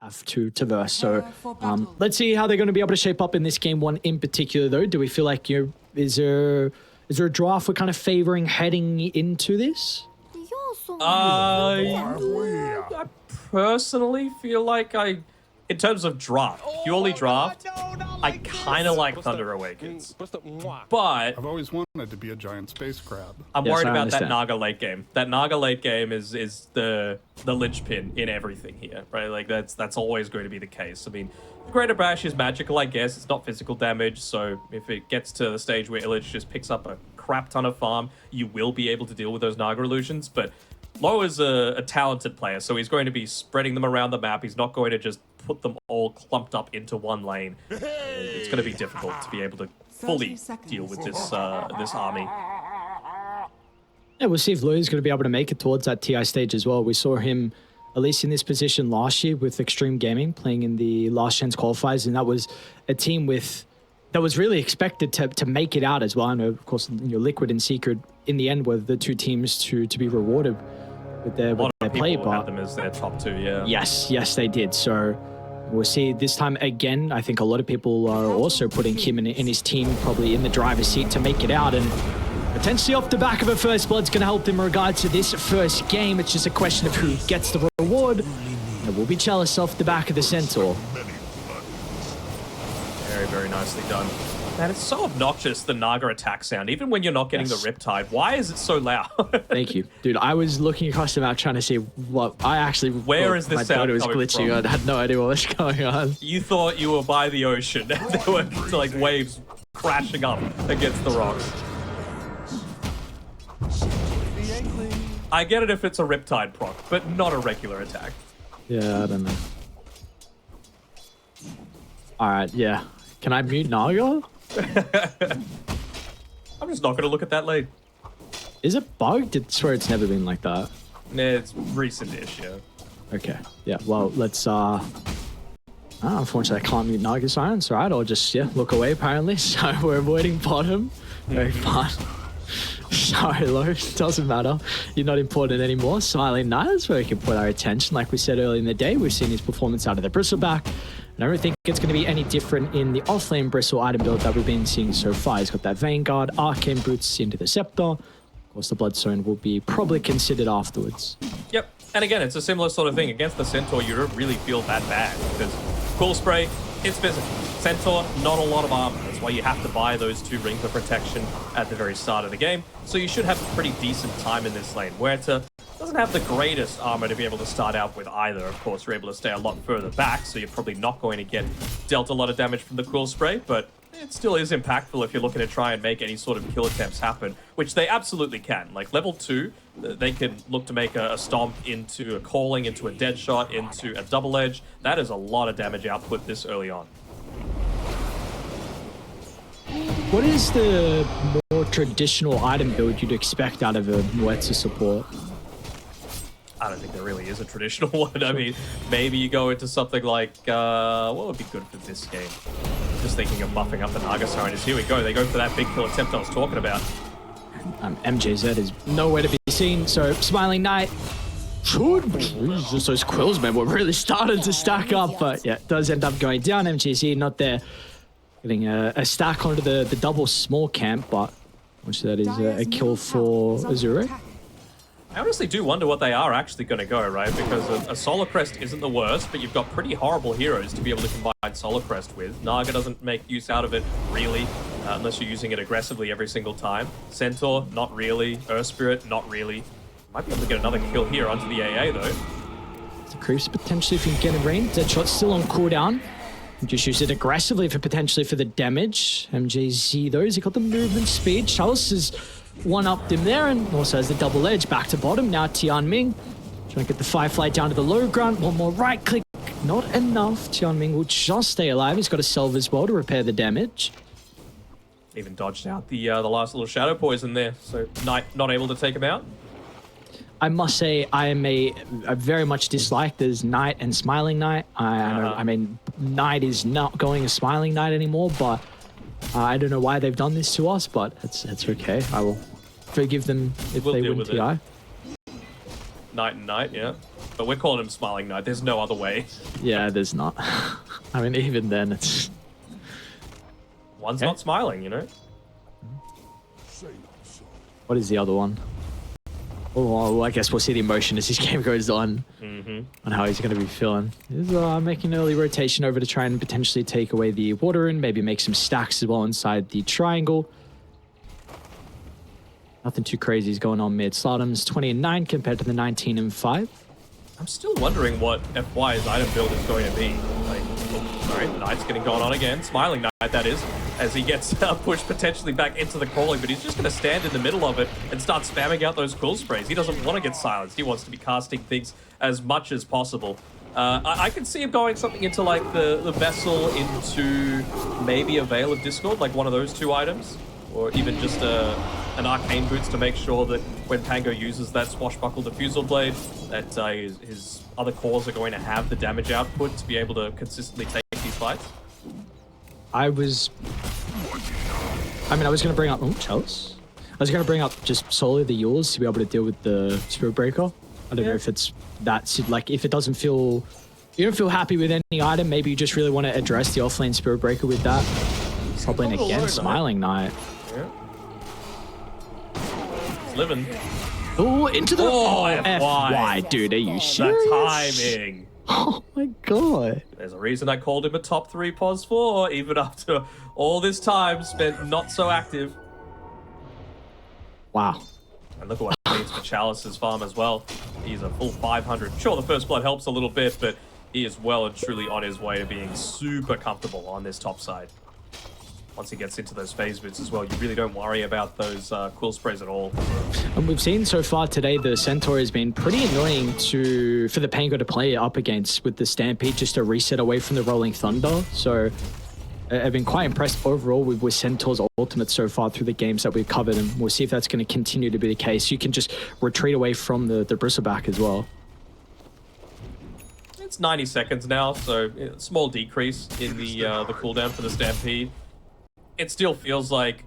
have to traverse. So let's see how they're going to be able to shape up in this game one in particular, though. Do we feel like is there a draft we're kind of favoring heading into this? I personally feel like in terms of draft, purely draft, I kind of like Thunder Awakens. But I've always wanted to be a giant space crab. I'm worried about that Naga late game. That Naga late game is the linchpin in everything here, right? Like that's always going to be the case. I mean, Greater Bash is magical, I guess. It's not physical damage, so if it gets to the stage where Illich just picks up a crap ton of farm, you will be able to deal with those Naga illusions. But Lo is a talented player, so he's going to be spreading them around the map. He's not going to just put them all clumped up into one lane. It's going to be difficult to be able to fully deal with this army. Yeah, we'll see if Lou's going to be able to make it towards that TI stage as well. We saw him, at least in this position last year with Extreme Gaming, playing in the Last Chance qualifiers, and that was a team that was really expected to make it out as well. I know, of course, Liquid and Secret in the end were the two teams to be rewarded with their play, but had them as their top two, yeah. Yes, they did. So we'll see this time again. I think a lot of people are also putting him and his team probably in the driver's seat to make it out, and potentially off the back of a first blood's going to help them in regards to this first game. It's just a question of who gets the reward. And it will be Chalice off the back of the Centaur. Very, very nicely done. Man, it's so obnoxious, the Naga attack sound, even when you're not getting the Riptide. Why is it so loud? Thank you. Dude, I was looking across the map trying to see what I actually... Where is this sound it was glitching. from? I had no idea what was going on. You thought you were by the ocean. There were like waves crashing up against the rocks. I get it if it's a Riptide proc, but not a regular attack. Yeah, I don't know. Alright, yeah. Can I mute Naga? I'm just not going to look at that lane. Is it bugged? I swear it's never been like that. Nah, it's recent-ish, yeah. Okay. Yeah, well, let's... unfortunately, I can't mute Naga Silence, right? Or just, look away, apparently. So we're avoiding bottom. Very fun. Sorry, Lo. Doesn't matter. You're not important anymore. Smiling Knight is where we can put our attention. Like we said earlier in the day, we've seen his performance out of the Bristleback. And I don't think it's going to be any different in the offlane Bristle item build that we've been seeing so far. He's got that Vanguard, Arcane Boots into the Scepter. Of course, the Bloodstone will be probably considered afterwards. Yep. And again, it's a similar sort of thing. Against the Centaur, you don't really feel that bad because Cool Spray, it's physical. Centaur, not a lot of armor. That's why you have to buy those 2 rings of protection at the very start of the game. So you should have a pretty decent time in this lane. Huerta doesn't have the greatest armor to be able to start out with either. Of course, you're able to stay a lot further back, so you're probably not going to get dealt a lot of damage from the Cool Spray, but it still is impactful if you're looking to try and make any sort of kill attempts happen, which they absolutely can. Like level 2, they can look to make a stomp into a calling, into a dead shot, into a double edge. That is a lot of damage output this early on. What is the more traditional item build you'd expect out of a Huerta support? I don't think there really is a traditional one. I mean, maybe you go into something like, what would be good for this game? Just thinking of buffing up the Naga Sireness. Here we go. They go for that big kill attempt I was talking about. MJZ is nowhere to be seen, so Smiling Knight should... Just those quills, man, were really starting to stack up, but yeah, it does end up going down. MJZ not there. Getting a stack onto the double small camp, but that is a kill for Azure. I honestly do wonder what they are actually going to go, right? Because a Solar Crest isn't the worst, but you've got pretty horrible heroes to be able to combine Solar Crest with. Naga doesn't make use out of it, really, unless you're using it aggressively every single time. Centaur, not really. Earth Spirit, not really. Might be able to get another kill here onto the AA, though. The creeps potentially if you can get in range. Deadshot's still on cooldown. Just use it aggressively for potentially for the damage. MJZ, though, he got the movement speed. Chalice has one-upped him there and also has the double edge back to bottom. Now Tianming trying to get the Firefly down to the low ground. One more right click. Not enough. Tianming will just stay alive. He's got a Salve as well to repair the damage. Even dodged out the last little shadow poison there. So Knight not able to take him out. I must say I am a very much disliked as Knight and Smiling Knight. I mean, Knight is not going as Smiling Knight anymore, but I don't know why they've done this to us, but it's okay. I will forgive them if they win TI. Knight and Knight, yeah. But we're calling him Smiling Knight. There's no other way. Yeah, there's not. I mean, even then, it's... One's not smiling, you know? What is the other one? Oh, I guess we'll see the emotion as this game goes on. On how he's going to be feeling. He's making an early rotation over to try and potentially take away the water and maybe make some stacks as well inside the triangle. Nothing too crazy is going on mid. Slardam's 20 and 9 compared to the 19 and 5. I'm still wondering what FY's item build is going to be. Like, oh, all right, Knight's getting going on again. Smiling Knight, that is, as he gets pushed potentially back into the crawling, but he's just going to stand in the middle of it and start spamming out those cool sprays. He doesn't want to get silenced. He wants to be casting things as much as possible. I can see him going something into like the Vessel into maybe a Veil of Discord, like one of those two items, or even just an Arcane Boots to make sure that when Pango uses that Swashbuckle Diffusal Blade, that his other cores are going to have the damage output to be able to consistently take these fights. I was going to bring up... Oh, Chalice? I was going to bring up just solely the Yules to be able to deal with the Spirit Breaker. I don't know if it's that... Like, if it doesn't feel... You don't feel happy with any item, maybe you just really want to address the offlane Spirit Breaker with that. Top lane again, Smiling Knight. Yeah. He's living. Oh, into the... Oh, FY, dude, are you serious? The timing. Oh my god. There's a reason I called him a top 3 pos 4, even after all this time spent not so active. Wow. And look at what it means for Chalice's farm as well. He's a full 500. Sure, the first blood helps a little bit, but he is well and truly on his way to being super comfortable on this top side. Once he gets into those phase boots as well, you really don't worry about those quill sprays at all. And we've seen so far today the Centaur has been pretty annoying for the Pango to play up against with the Stampede, just to reset away from the Rolling Thunder. So I've been quite impressed overall with Centaur's ultimate so far through the games that we've covered, and we'll see if that's going to continue to be the case. You can just retreat away from the bristleback as well. It's 90 seconds now, so small decrease in the cooldown for the Stampede. It still feels like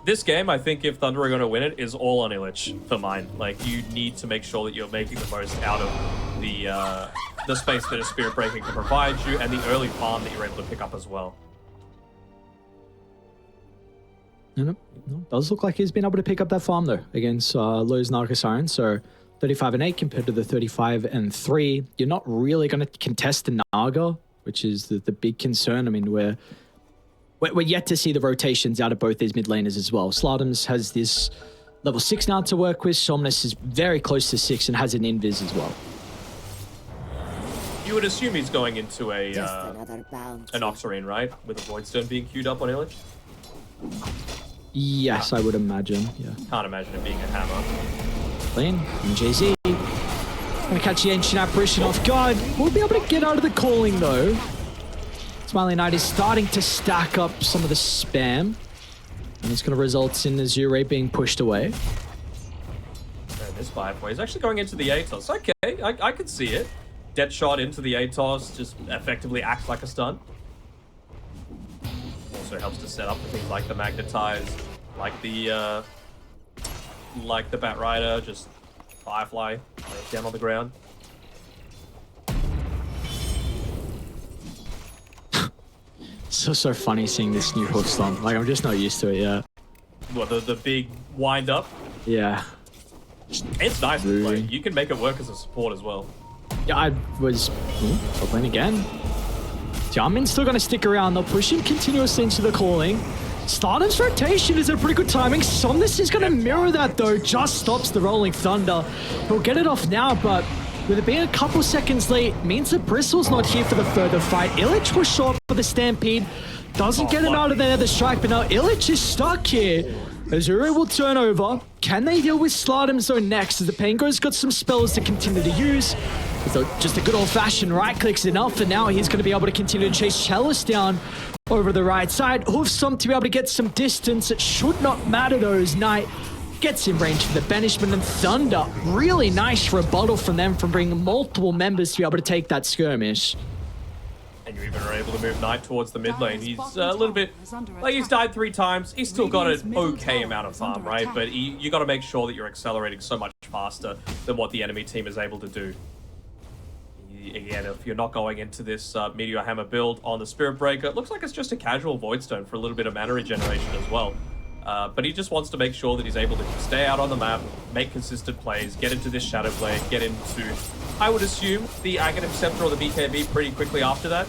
this game, I think if Thunder are going to win it, is all on Illich for mine. Like, you need to make sure that you're making the most out of the space that a Spirit Breaker can provide you and the early farm that you're able to pick up as well. No, does look like he's been able to pick up that farm though against Lowe's Naga Siren. So 35 and 8 compared to the 35 and 3. You're not really going to contest the Naga, which is the big concern. I mean, we're yet to see the rotations out of both these mid laners as well. Slardam's has this level 6 now to work with. Somnus is very close to 6 and has an invis as well. You would assume he's going into an Oxarine, right? With a Voidstone being queued up on Illich? Yes, I would imagine, yeah. Can't imagine it being a hammer. Clean, MJZ. Gonna catch the Ancient Apparition off guard. We'll be able to get out of the calling though. Smiling Knight is starting to stack up some of the spam, and it's going to result in Azure being pushed away. And this Firefly is actually going into the Atos. Okay, I can see it. Dead shot into the Atos just effectively acts like a stun. Also helps to set up for things like the Magnetize, like the Bat Rider, just Firefly down on the ground. So funny seeing this new hook stomp. Like, I'm just not used to it yet. What, the big wind up? Yeah. It's nice to play. You can make it work as a support as well. Yeah, I was... playing again. Jiamin's still going to stick around. They'll push him continuously into the calling. Stardum's rotation is at pretty good timing. Somnus is going to mirror that, though. Just stops the Rolling Thunder. He'll get it off now, but... with it being a couple seconds late, means that Bristle's not here for the further fight. Illich was short for the Stampede. Doesn't get him out of there, the strike, but now Illich is stuck here. Azure will turn over. Can they deal with Slardam Zone next? As the Pango's got some spells to continue to use. So just a good old-fashioned right-click's enough, and now he's going to be able to continue to chase Chalice down over the right side. Hoof Stomp to be able to get some distance. It should not matter, though, as Knight gets in range for the banishment, and Thunder. Really nice rebuttal from them from bringing multiple members to be able to take that skirmish. And you even are able to move Knight towards the mid lane. He's a little bit... like, he's died 3 times. He's still got an okay amount of farm, right? But you got to make sure that you're accelerating so much faster than what the enemy team is able to do. again, if you're not going into this Meteor Hammer build on the Spirit Breaker, it looks like it's just a casual Voidstone for a little bit of mana regeneration as well. But he just wants to make sure that he's able to stay out on the map, make consistent plays, get into this Shadow Blade, get into, I would assume, the Aghanim Scepter or the BKB pretty quickly after that.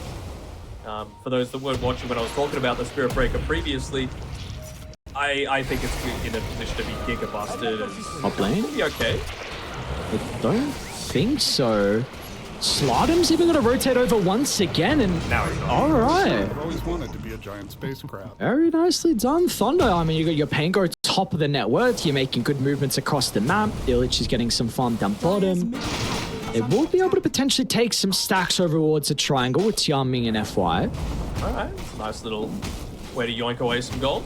For those that weren't watching when I was talking about the Spirit Breaker previously, I think it's in a position to be Giga Busted. Top lane? Be okay. I don't think so. Slardam's even going to rotate over once again, and Now he's not. all right. I've always wanted to be a giant space crab. Very nicely done, Thunder. I mean, you got your Pango top of the net worth. You're making good movements across the map. Illich is getting some farm down bottom. They will be able to potentially take some stacks over towards a triangle with Tianming and FY. All right, nice little way to yoink away some gold.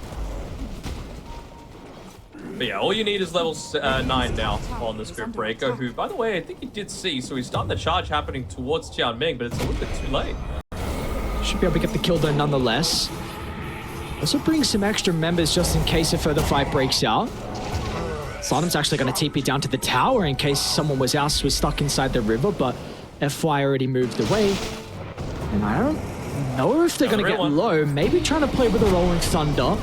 But yeah, all you need is level 9 now on the Spirit Breaker, who, by the way, I think he did see, so he's starting the charge happening towards Tianming, but it's a little bit too late. Should be able to get the kill though nonetheless. Also bring some extra members just in case a further fight breaks out. Slardam's actually going to TP down to the tower in case someone was stuck inside the river, but FY already moved away. And I don't know if they're going to get low. Maybe trying to play with a Rolling Thunder.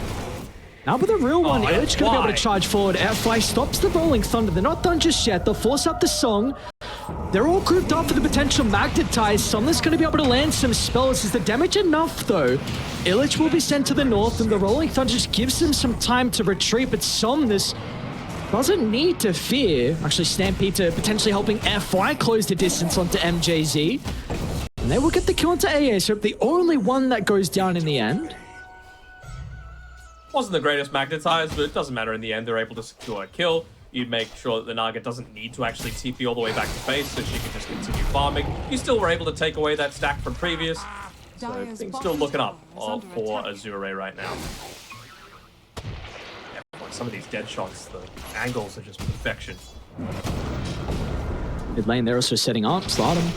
Now with a real one, Illich going to be able to charge forward. FY stops the Rolling Thunder. They're not done just yet. They'll force out the song. They're all grouped up for the potential magnetize. Somnus going to be able to land some spells. Is the damage enough though? Illich will be sent to the north and the Rolling Thunder just gives them some time to retreat, but Somnus doesn't need to fear. Actually, Stampede potentially helping FY close the distance onto MJZ. And they will get the kill onto AA, so the only one that goes down in the end. Wasn't the greatest magnetized, but it doesn't matter in the end. They're able to secure a kill. You'd make sure that the Naga doesn't need to actually TP all the way back to base, so she can just continue farming. You still were able to take away that stack from previous. So things still looking up for Azure right now. Yeah, some of these dead shots, the angles are just perfection. Mid lane, they're also setting up. Slardam.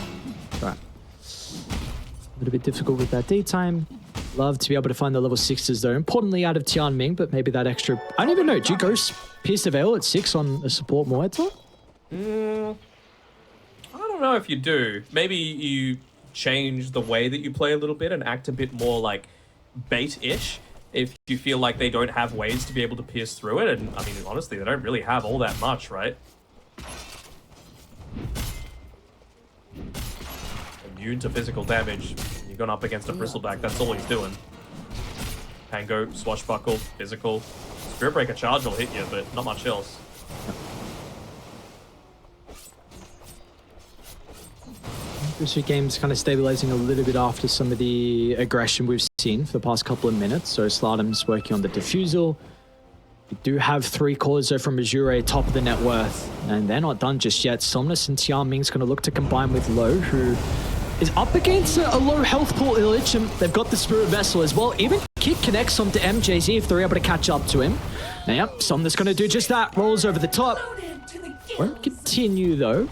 Right. A little bit difficult with that D time. Love to be able to find the level 6s though. Importantly out of Tianming, but maybe that extra... I don't even know. Do you go Pierce the Veil at 6 on a support Moeta? I don't know if you do. Maybe you change the way that you play a little bit and act a bit more like bait-ish if you feel like they don't have ways to be able to pierce through it. And I mean, honestly, they don't really have all that much, right? Immune to physical damage. You're going up against a bristleback, that's all he's doing. Pango, swashbuckle, physical. Spirit Breaker charge will hit you, but not much else. This game's kind of stabilizing a little bit after some of the aggression we've seen for the past couple of minutes. So Slardam's working on the defusal. We do have 3 cores though from Azure, top of the net worth, and they're not done just yet. Somnus and Tianming's going to look to combine with Low, who is up against a low health pool Illich, and they've got the Spirit Vessel as well. Even Kick connects onto MJZ if they're able to catch up to him. Now, yep, Somnus going to do just that. Rolls over the top. Won't continue though.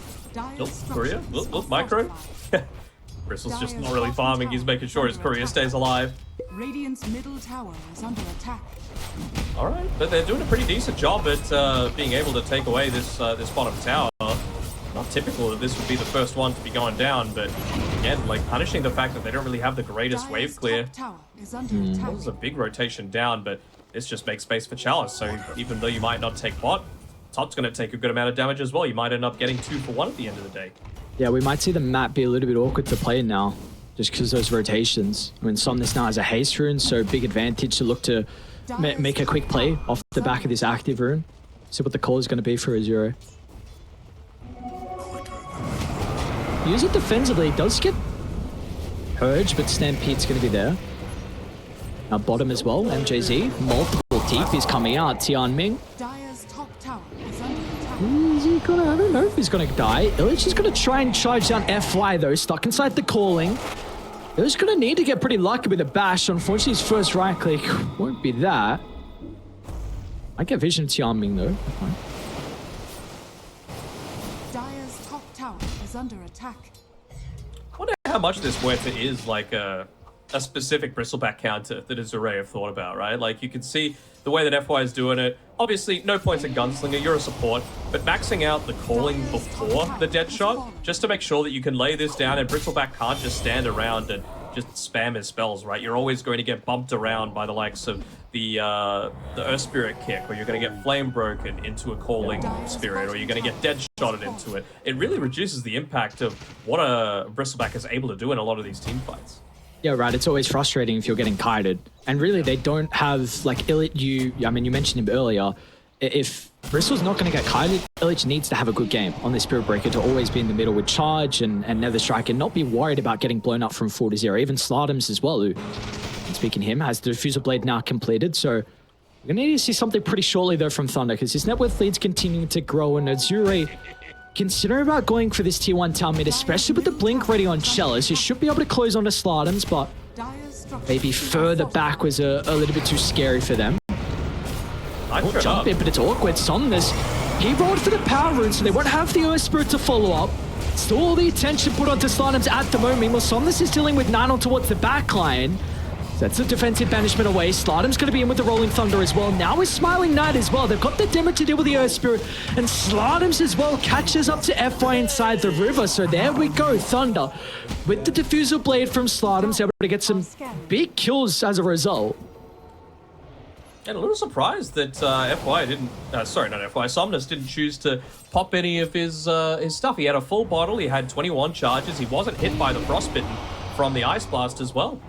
Look, Courier. Look, Micro. Bristle's just not really farming. He's making sure his Courier stays alive. Radiant's middle tower is under attack. All right, but they're doing a pretty decent job at being able to take away this bottom tower. Not typical that this would be the first one to be going down, but again, like punishing the fact that they don't really have the greatest wave clear. This is a big rotation down, but this just makes space for Chalice. So even though you might not take bot, top's going to take a good amount of damage as well. You might end up getting 2 for 1 at the end of the day. Yeah, we might see the map be a little bit awkward to play now, just because of those rotations. I mean, Somnus now has a haste rune, so big advantage to look to make a quick play off the back of this active rune. See what the call is going to be for Azure. Use it defensively. It does get purged, but Stampede's going to be there. Now bottom as well, MJZ. Multiple TPs coming out. Tianming. Dire's top tower is under attack. Is he gonna... I don't know if he's going to die. Illich is going to try and charge down FY though. Stuck inside the calling. Illich going to need to get pretty lucky with a bash. Unfortunately, his first right click won't be that. I get vision of Tianming though. Okay. Dire's top tower is under attack. I wonder how much this Muerta is like a a specific bristleback counter that Azure have thought about, right? Like, you can see the way that FY is doing it. Obviously, no points in Gunslinger, you're a support, but maxing out the calling before the dead shot, just to make sure that you can lay this down and bristleback can't just stand around and just spam his spells, right? You're always going to get bumped around by the likes of the Earth Spirit kick, or you're going to get flame broken into a calling spirit, or you're going to get dead shotted into it. It really reduces the impact of what a bristleback is able to do in a lot of these team fights. Yeah, right. It's always frustrating if you're getting kited. And really, they don't have, like, Illich, I mean, you mentioned him earlier. If Bristol's not going to get kited, Illich needs to have a good game on the Spirit Breaker to always be in the middle with charge and Nether Strike and not be worried about getting blown up from 4 to 0. Even Slardams as well, who, speaking of him, has the Diffusal Blade now completed. So we're going to need to see something pretty shortly, though, from Thunder, because his net worth lead's continuing to grow, and Azure, considering about going for this tier 1 tower mid, especially with the blink ready on Chalice, you should be able to close onto Slardams, but maybe further back was a little bit too scary for them. Jump in, but it's awkward. Somnus, he rolled for the power rune, so they won't have the Earth Spirit to follow up. Still all the attention put onto Slardams at the moment. Meanwhile, Somnus is dealing with Nano towards the back line. That's a defensive banishment away. Slardam's going to be in with the Rolling Thunder as well. Now with Smiling Knight as well. They've got the damage to deal with the Earth Spirit. And Slardams as well catches up to FY inside the river. So there we go. Thunder with the Diffusal Blade from Slardams, able to get some big kills as a result. And a little surprised that FY didn't, sorry, not FY, Somnus didn't choose to pop any of his stuff. He had a full bottle, he had 21 charges, he wasn't hit by the Frostbitten from the Ice Blast as well.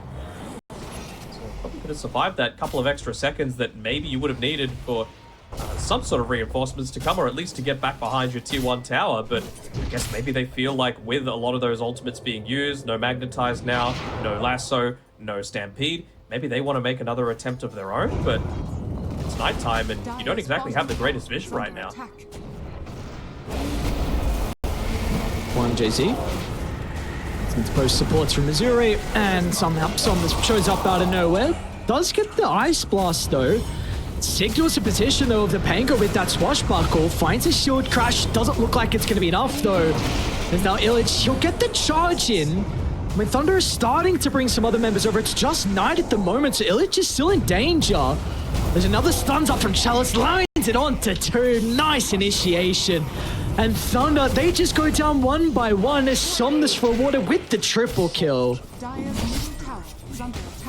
So probably could have survived that couple of extra seconds that maybe you would have needed for some sort of reinforcements to come, or at least to get back behind your tier 1 tower. But I guess maybe they feel like with a lot of those ultimates being used, no Magnetize now, no Lasso, no Stampede, maybe they want to make another attempt of their own, but it's nighttime and you don't exactly have the greatest vision right now. One JZ. Some post supports from Missouri, and somehow Somnus shows up out of nowhere. Does get the Ice Blast though. Signals a position though of the Pango with that swashbuckle. Finds a shield crash. Doesn't look like it's going to be enough though. There's now Illich. He'll get the charge in. When Thunder is starting to bring some other members over, it's just Knight at the moment, so Illich is still in danger. There's another stuns up from Chalice, lines it on to 2. Nice initiation. And Thunder, they just go down one by one as Somnus rewarded with the triple kill.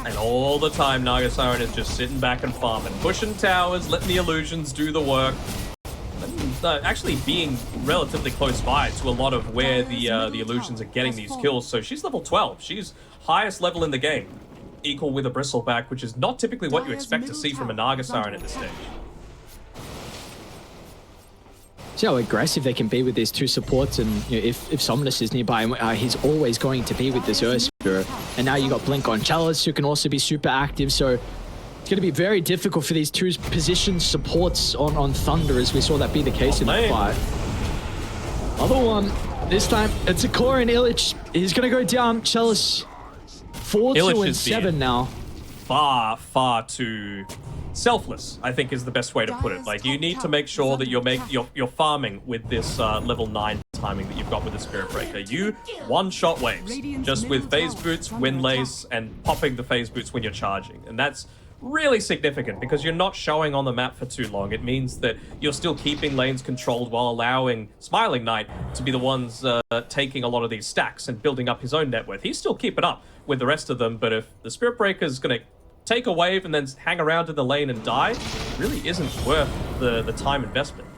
And all the time, Naga Siren is just sitting back and farming, pushing towers, letting the illusions do the work. Actually being relatively close by to a lot of where the illusions are getting these kills. So she's level 12. She's highest level in the game, equal with a Bristleback, which is not typically what you expect to see from a Naga Siren at this stage. See how aggressive they can be with these two supports, and you know, if Somnus is nearby, he's always going to be with this Earth Spirit. And now you got Blink on Chalice, who can also be super active, so it's going to be very difficult for these two position supports on Thunder, as we saw that be the case in the fight. Other one, this time it's a core and Illich. He's going to go down. Chalice 4-2 and 7 now. Far too selfless, I think, is the best way to put it. Like, you need to make sure that you're farming with this level 9 timing that you've got with the Spirit Breaker. You one-shot waves, just with phase boots, wind lace, and popping the phase boots when you're charging. And that's really significant because you're not showing on the map for too long. It means that you're still keeping lanes controlled while allowing Smiling Knight to be the ones taking a lot of these stacks and building up his own net worth. He's still keeping up with the rest of them, but if the Spirit Breaker is going to take a wave and then hang around in the lane and die, it really isn't worth the time investment.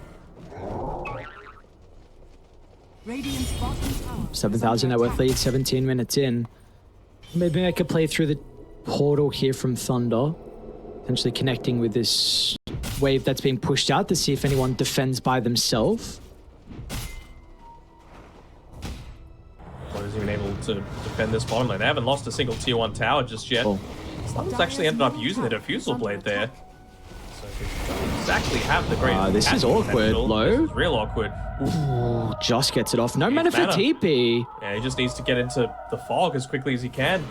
7,000 net worth lead, 17 minutes in. Maybe I could play through the portal here from Thunder, potentially connecting with this wave that's being pushed out to see if anyone defends by themselves. Wasn't even able to defend this bottom lane. They haven't lost a single tier 1 tower just yet. Slum's actually ended up using the Diffusal Blade there. So they don't exactly have the great. This is awkward, Low. This is real awkward. Ooh, just gets it off. No mana for TP. Yeah, he just needs to get into the fog as quickly as he can.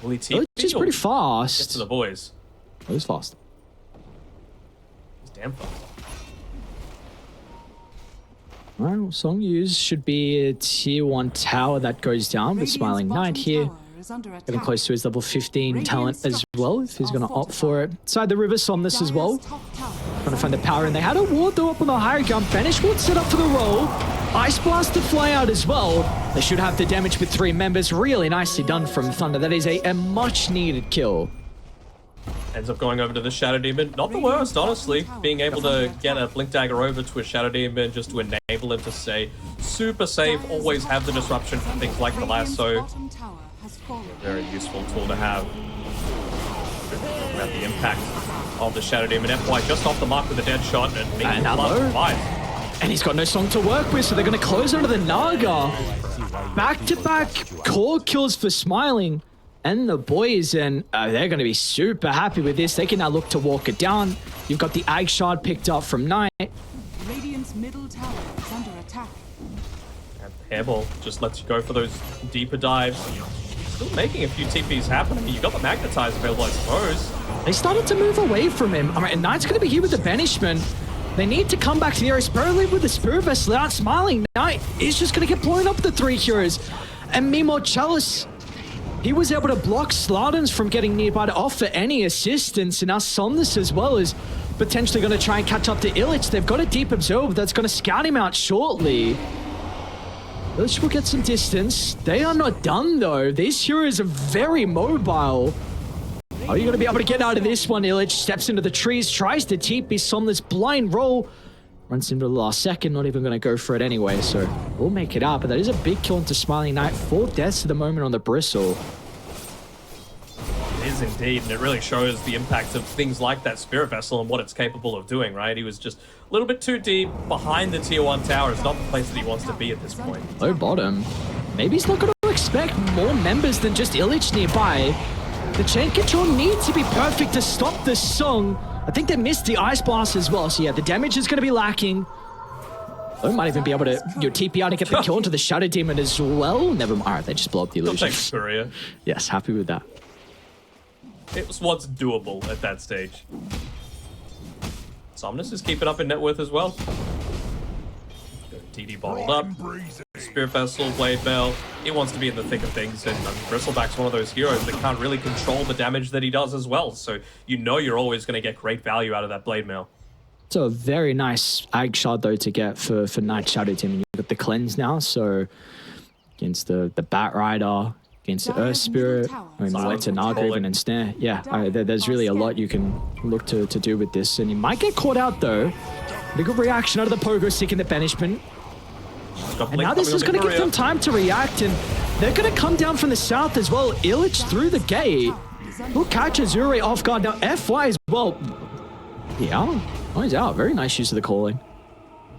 Will he TP? Which is pretty fast. Get to the boys. It was fast. He's damn fast. Alright, well, Song Use should be a tier 1 tower that goes down with Smiling Knight here. is under attack. Getting close to his level 15 talent as well, if he's going to opt for it. Side the river, Somnus as well. Dire's top tower Trying to find the power, and they had a ward though up on the higher ground. Banish ward set up for the roll. Ice Blast to fly out as well. They should have the damage with 3 members. Really nicely done from Thunder. That is a much needed kill. Ends up going over to the Shadow Demon. Not the worst, honestly. Being able to get a Blink Dagger over to a Shadow Demon just to enable him to stay super safe. Always have the disruption for things like the lasso. bottom tower has fallen. Very useful tool to have. About the impact of the Shadow Demon. FY just off the mark with a dead shot and making Another. And he's got no song to work with, so they're going to close under the Naga. Back-to-back core kills for Smiling. And the boys, and they're going to be super happy with this. They can now look to walk it down. You've got the Ag Shard picked up from Knight. Radiant's middle tower is under attack. And the Hairball just lets you go for those deeper dives. Still making a few TPs happen. I mean, you've got the Magnetize available, I suppose. They started to move away from him. All right, and Knight's going to be here with the Banishment. They need to come back to the area. Spirit with the Spirit Vessel out. Smiling. Knight is just going to get blown up with the 3 heroes. And Mimo Chalice, he was able to block Slardens from getting nearby to offer any assistance. And now Somnus as well is potentially going to try and catch up to Illich. They've got a deep absorb that's going to scout him out shortly. Illich will get some distance. They are not done though. These heroes are very mobile. Are you going to be able to get out of this one? Illich steps into the trees, tries to TP Somnus, blind roll. Runs into the last second, not even going to go for it anyway, so we'll make it up. But that is a big kill into Smiling Knight. 4 deaths at the moment on the Bristle. It is indeed, and it really shows the impact of things like that Spirit Vessel and what it's capable of doing, right? He was just a little bit too deep behind the tier 1 tower. It's not the place that he wants to be at this point. Low bottom. Maybe he's not going to expect more members than just Illich nearby. The chain control needs to be perfect to stop this song. I think they missed the Ice Blast as well, so yeah, the damage is going to be lacking. They might even be able to TP out and get the kill into the Shadow Demon as well. Never mind. All right, they just blow up the They'll take illusions. Courier. Yes, happy with that. It was what's doable at that stage. Somnus is keeping up in net worth as well. TD bottled up. Spirit Vessel, Blade Bell. He wants to be in the thick of things, and Bristleback's one of those heroes that can't really control the damage that he does as well. So you know you're always going to get great value out of that Blade Mail. So a very nice Ag Shard though to get for Night Shadow Demon. You've got the cleanse now, so against the Bat Rider, against the Earth Spirit, I mean, like to Naga even and Snare. Yeah, there's really a lot you can look to do with this, and he might get caught out though. The good reaction out of the Pogo seeking the banishment. And now this is going to give them time to react, and they're going to come down from the south as well. Illich through the gate. Will catch Azure off guard. Now FY as well. Yeah, oh, he's out. Very nice use of the calling.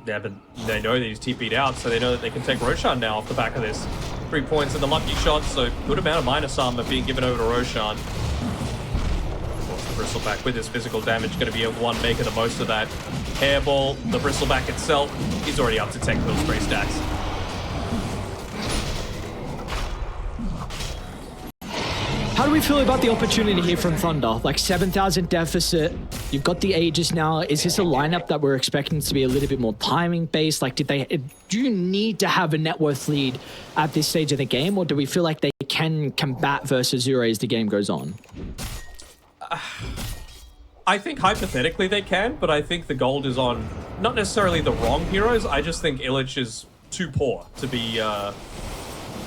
Yeah, but they know that he's TP'd out, so they know that they can take Roshan now off the back of this. 3 points in the lucky shot, so good amount of minus armor being given over to Roshan. Of course, the Bristleback with his physical damage going to be able to making the most of that. Hairball, the Bristleback itself, he's already up to 10 kill spray stacks. How do we feel about the opportunity here from Thunder? Like 7,000 deficit, you've got the Aegis now. Is this a lineup that we're expecting to be a little bit more timing based? Like do you need to have a net worth lead at this stage of the game, or do we feel like they can combat versus Azure as the game goes on? I think hypothetically they can, but I think the gold is on not necessarily the wrong heroes. I just think Illich is too poor to be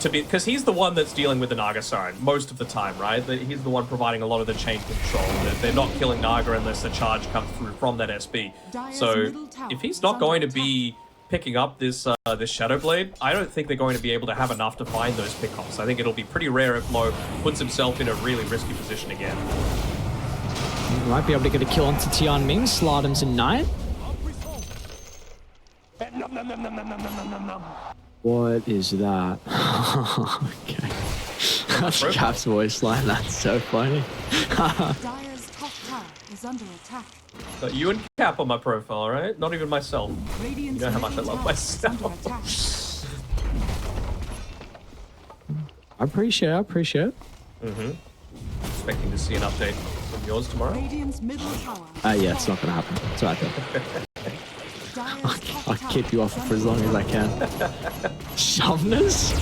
because he's the one that's dealing with the Naga Siren most of the time, right? He's the one providing a lot of the chain control. They're not killing Naga unless the charge comes through from that SB. So if he's not going to be picking up this this Shadow Blade, I don't think they're going to be able to have enough to find those pickups. I think it'll be pretty rare if Lo puts himself in a really risky position again. Might be able to get a kill onto Tian Ming, Slardens and Knight. What is that? Okay. That's Cap's voice line. That's so funny. Dire's top tower is under attack. But you and Cap on my profile, right? Not even myself. You know how much I love myself. I appreciate it. Mm-hmm. Expecting to see an update from yours tomorrow. Radiant's middle tower. Yeah, it's not gonna happen. It's alright though. I'll keep you off for as long as I can. Summoners?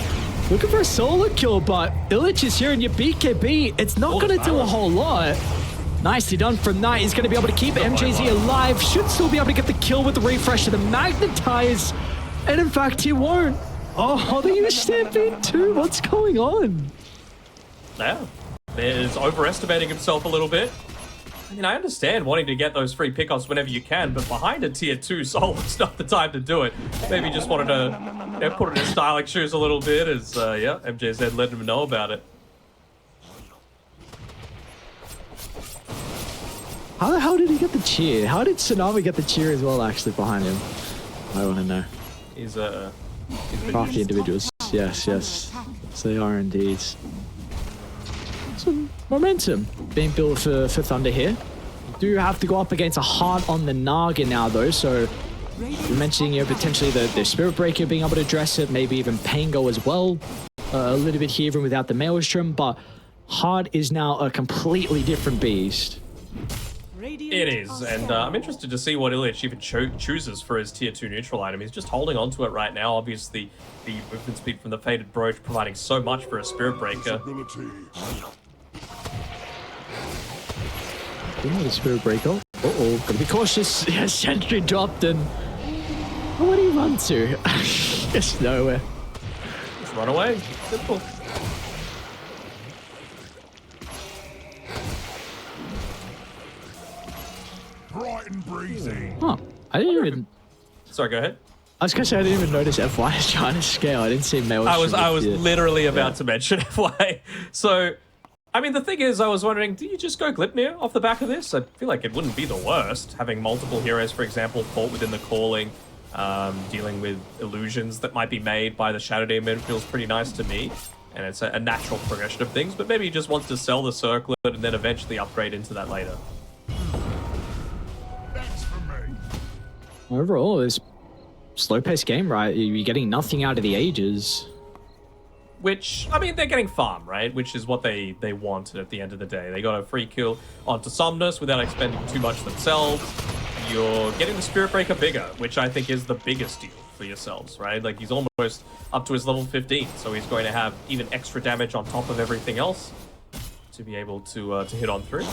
Looking for a solo kill, but Illich is here in your BKB. It's not going to do a whole lot. Nicely done from Knight. He's going to be able to keep MJZ alive. Should still be able to get the kill with the refresh of the Magnetize. And in fact, he won't. Oh, they use Stampede too. What's going on? Yeah, there's overestimating himself a little bit. I mean, I understand wanting to get those free pickups whenever you can, but behind a tier 2 solo, it's not the time to do it. Maybe just wanted to put it in styling shoes a little bit as, yeah, MJZ let him know about it. How the hell did he get the cheer? How did Tsunami get the cheer as well, actually, behind him? I want to know. He's Crafty individuals. Yes, yes. So they are indeed. Some momentum being built for Thunder here. You do have to go up against a hard on the Naga now, though, so you're mentioning, you know, potentially the Spirit Breaker being able to address it, maybe even Pango as well, a little bit here even without the Maelstrom, but hard is now a completely different beast. It is, and I'm interested to see what Illich even chooses for his tier 2 neutral item. He's just holding on to it right now. Obviously, the movement speed from the Faded Brooch providing so much for a Spirit Breaker. The Spirit Breaker. Uh-oh, gotta be cautious. Yeah, Sentry dropped and... Where do you run to? Just nowhere. Just run away. Simple. Bright and breezy. Huh. I didn't even... Sorry, go ahead. I was gonna say I didn't even notice FY is trying to scale. I didn't see Maelstrom. I was literally about to mention FY. So, I mean, the thing is, I was wondering, do you just go Glipnir off the back of this? I feel like it wouldn't be the worst. Having multiple heroes, for example, caught within the calling, dealing with illusions that might be made by the Shadow Demon feels pretty nice to me. And it's a natural progression of things, but maybe he just wants to sell the Circlet and then eventually upgrade into that later. That's for me. Overall, it's slow-paced game, right? You're getting nothing out of the Ages. Which, I mean, they're getting farm, right? Which is what they want at the end of the day. They got a free kill onto Somnus without expending too much themselves. You're getting the Spirit Breaker bigger, which I think is the biggest deal for yourselves, right? Like, he's almost up to his level 15, so he's going to have even extra damage on top of everything else to be able to hit on through.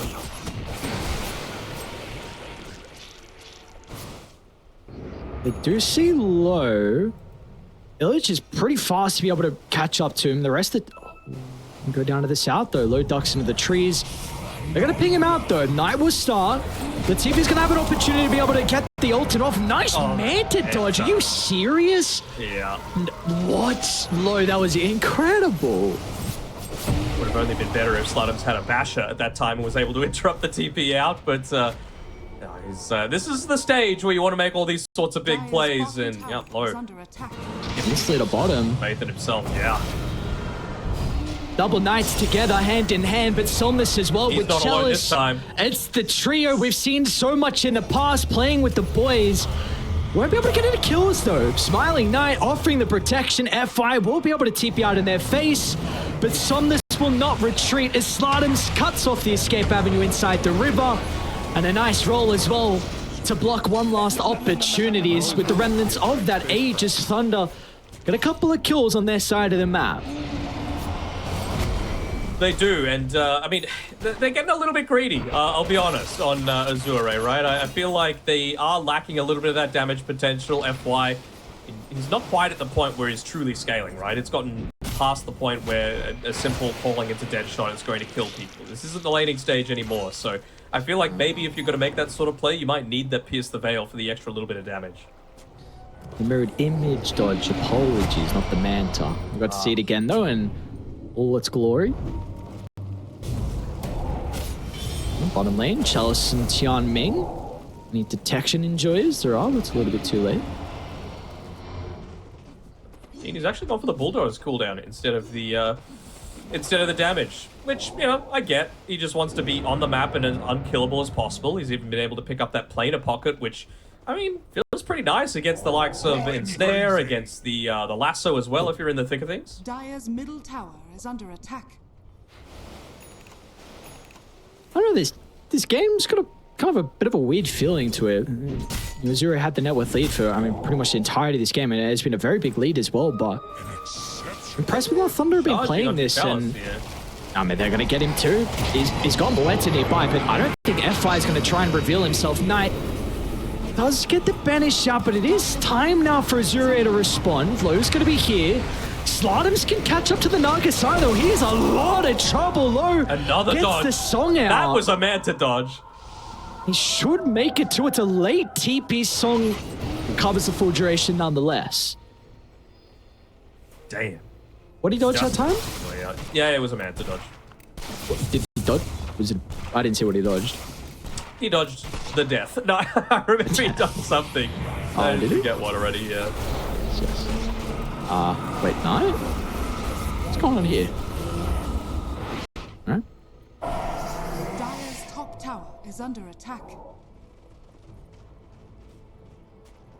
They do see low. Illich is pretty fast to be able to catch up to him. The rest of... Go down to the south, though. Low ducks into the trees. They're going to ping him out, though. Night will start. Let's see if he's going to have an opportunity to be able to get the ultimate off. Nice Manta dodge. Are you serious? Yeah. What? Low, that was incredible. Would have only been better if Slutums had a Basher at that time and was able to interrupt the TP out, but no, this is the stage where you want to make all these sorts of big plays, and yeah, Low. Easily to bottom. Faith in himself, yeah. Double Knights together, hand in hand, but Somnus as well. He's with not alone this Chalice. time. It's the trio we've seen so much in the past, playing with the boys. Won't be able to get any kills though. Smiling Knight offering the protection. FI will be able to TP out in their face, but Somnus will not retreat as Slutums cuts off the escape avenue inside the river. And a nice roll as well to block one last opportunities with the remnants of that Aegis Thunder. Got a couple of kills on their side of the map. They do, and I mean, they're getting a little bit greedy, I'll be honest, on Azure, right? I feel like they are lacking a little bit of that damage potential. FY, he's not quite at the point where he's truly scaling, right? It's gotten past the point where a simple falling into dead shot is going to kill people. This isn't the laning stage anymore, so I feel like maybe if you're going to make that sort of play, you might need that Pierce the Veil for the extra little bit of damage. The mirrored image dodge, apologies, not the Manta. We got to see it again though, and all its glory. Bottom lane, Chalice and Tian Ming. Any detection enjoyers there are, but it's a little bit too late. He's actually gone for the Bulldoze cooldown instead of the damage, which, you know, I get. He just wants to be on the map and as unkillable as possible. He's even been able to pick up that planar pocket, which, I mean, feels pretty nice against the likes of Ensnare, against the Lasso as well, if you're in the thick of things. Dire's middle tower is under attack. I don't know, this game's got a kind of a bit of a weird feeling to it. Azure had the net worth lead for, I mean, pretty much the entirety of this game, and it's been a very big lead as well, but impressed with how Thunder have been Oh, playing this, and I mean, they're going to get him too. He's got Moeta nearby, but I don't think FI is going to try and reveal himself. Knight does get the banish out, but it is time now for Azure to respond. Lowe's going to be here. Slardums can catch up to the Nagasai, though. He is a lot of trouble. Lowe Another gets dodge. the song out. That was a Manta dodge. He should make it to. It's a late TP song. Covers the full duration nonetheless. Damn. What did he dodge that time? Yeah, it was a Manta dodge. What, did he dodge? Was it? I didn't see what he dodged. He dodged the death. No, I remember he done something. I did he? forget what already, yeah. Yes. Wait, no? What's going on here? Alright. Dire's top tower is under attack.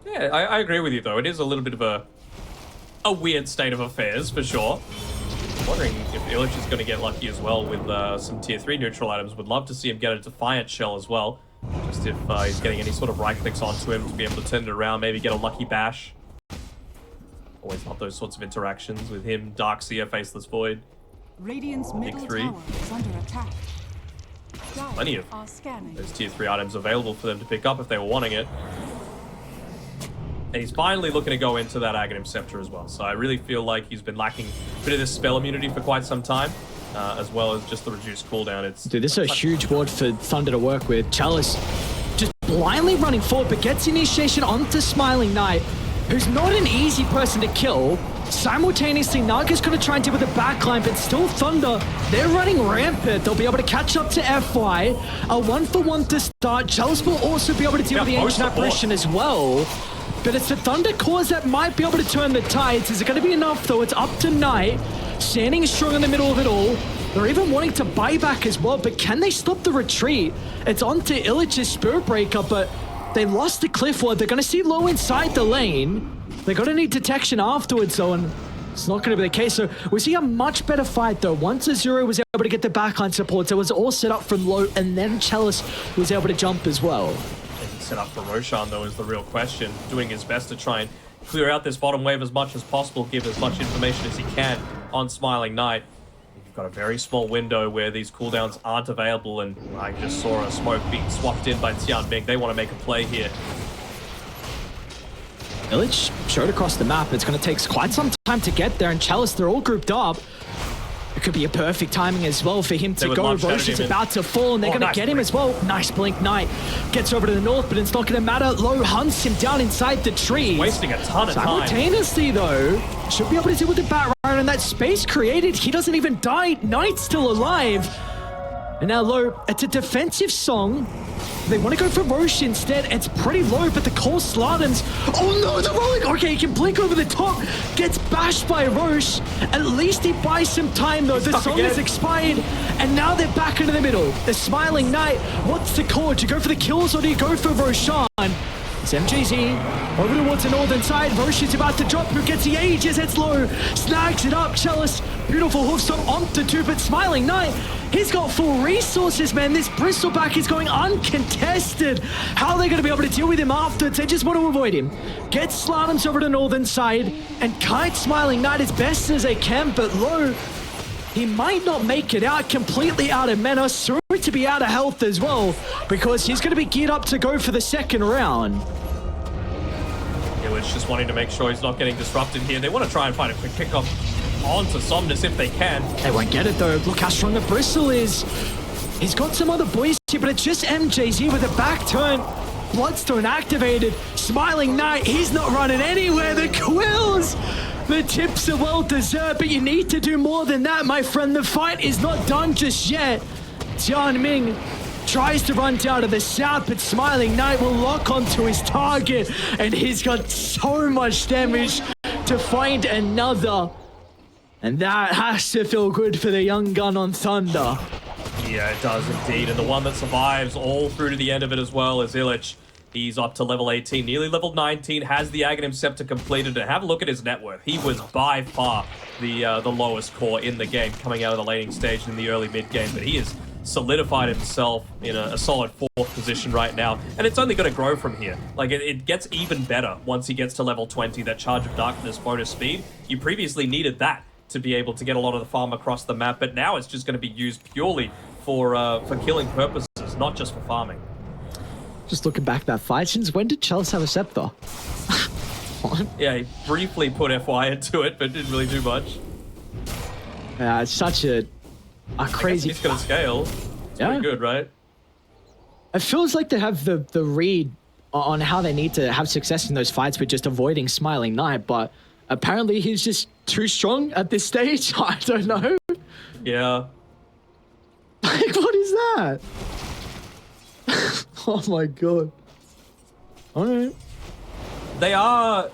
Yeah, I agree with you, though. It is a little bit of a weird state of affairs, for sure. I'm wondering if Illich is going to get lucky as well with some tier 3 neutral items. Would love to see him get a Defiant Shell as well. Just if he's getting any sort of right clicks onto him to be able to turn it around, maybe get a lucky bash. Always love those sorts of interactions with him, Darkseer, Faceless Void. Radiant's middle three. tower is under attack. Dire Plenty of are scanning. There's tier 3 items available for them to pick up if they were wanting it. And he's finally looking to go into that Aghanim Scepter as well. So I really feel like he's been lacking a bit of this spell immunity for quite some time, as well as just the reduced cooldown. Dude, this is a huge ward for Thunder to work with. Chalice just blindly running forward, but gets initiation onto Smiling Knight, who's not an easy person to kill. Simultaneously, Naga's going to try and deal with the backline, but still Thunder, they're running rampant. They'll be able to catch up to FY. A 1-for-1 to start. Chalice will also be able to deal with the Ancient Apparition as well. But it's the Thunder cores that might be able to turn the tides. Is it going to be enough, though? It's up to Knight. Standing strong in the middle of it all. They're even wanting to buy back as well, but can they stop the retreat? It's onto Illich's Spirit Breaker, but they lost the cliff ward. They're going to see Low inside the lane. They're going to need detection afterwards, though, and it's not going to be the case. So we see a much better fight, though. Once Azure was able to get the backline support, it was all set up from Low, and then Chalice was able to jump as well. Set up for Roshan, though, is the real question. Doing his best to try and clear out this bottom wave as much as possible, give as much information as he can on Smiling Knight. You've got a very small window where these cooldowns aren't available, and I just saw a smoke being swapped in by Tianming. They want to make a play here. Illich showed across the map. It's going to take quite some time to get there, and Chalice, they're all grouped up. It could be a perfect timing as well for him to go. Roshan's about to fall, and they're going to get him as well. Nice blink. Knight gets over to the north, but it's not going to matter. Low hunts him down inside the trees. Wasting a ton of time. Simultaneously, though, should be able to deal with the bat round, and that space created. He doesn't even die. Knight's still alive. And now Low, it's a defensive song. They want to go for Roche instead. It's pretty low, but the Cole Slardens. Oh no, the rolling. Okay, he can blink over the top. Gets bashed by Roche. At least he buys some time, though. The song has expired, and now they're back into the middle. The Smiling Knight. What's the call? Do you go for the kills or do you go for Roshan? It's MJZ over towards the northern side. Roche is about to drop. Who gets the ages? It's Low. Snags it up. Chalice. Beautiful hoofstop onto two, but Smiling Knight. He's got full resources, man. This Bristleback is going uncontested. How are they going to be able to deal with him afterwards? They just want to avoid him. Get Slardums over to the northern side and kite Smiling Knight as best as they can, but Low, he might not make it out. Completely out of mana, soon to be out of health as well, because he's going to be geared up to go for the second round. Illich just wanting to make sure he's not getting disrupted here. They want to try and find a quick kickoff onto Somnus if they can. They won't get it, though. Look how strong the Bristle is. He's got some other boys here, but it's just MJZ with a back turn. Bloodstone activated. Smiling Knight, he's not running anywhere. The Quills! The tips are well deserved, but you need to do more than that, my friend. The fight is not done just yet. Tianming tries to run down to the south, but Smiling Knight will lock onto his target, and he's got so much damage to find another. And that has to feel good for the young gun on Thunder. Yeah, it does indeed. And the one that survives all through to the end of it as well is Illich. He's up to level 18, nearly level 19, has the Aghanim Scepter completed, and have a look at his net worth. He was by far the lowest core in the game, coming out of the laning stage in the early mid-game, but he has solidified himself in a solid 4th position right now, and it's only going to grow from here. Like, it gets even better once he gets to level 20, that Charge of Darkness bonus speed. You previously needed that to be able to get a lot of the farm across the map, but now it's just going to be used purely for killing purposes, not just for farming. Just looking back at that fight, since when did Chalice have a scepter? What? Yeah, he briefly put FY into it, but didn't really do much. Yeah, it's such a crazy. He's going to scale. It's pretty good, right? It feels like they have the read on how they need to have success in those fights with just avoiding Smiling Knight, but apparently he's just too strong at this stage. I don't know. Yeah. Like, what is that? Oh my god. All right. They are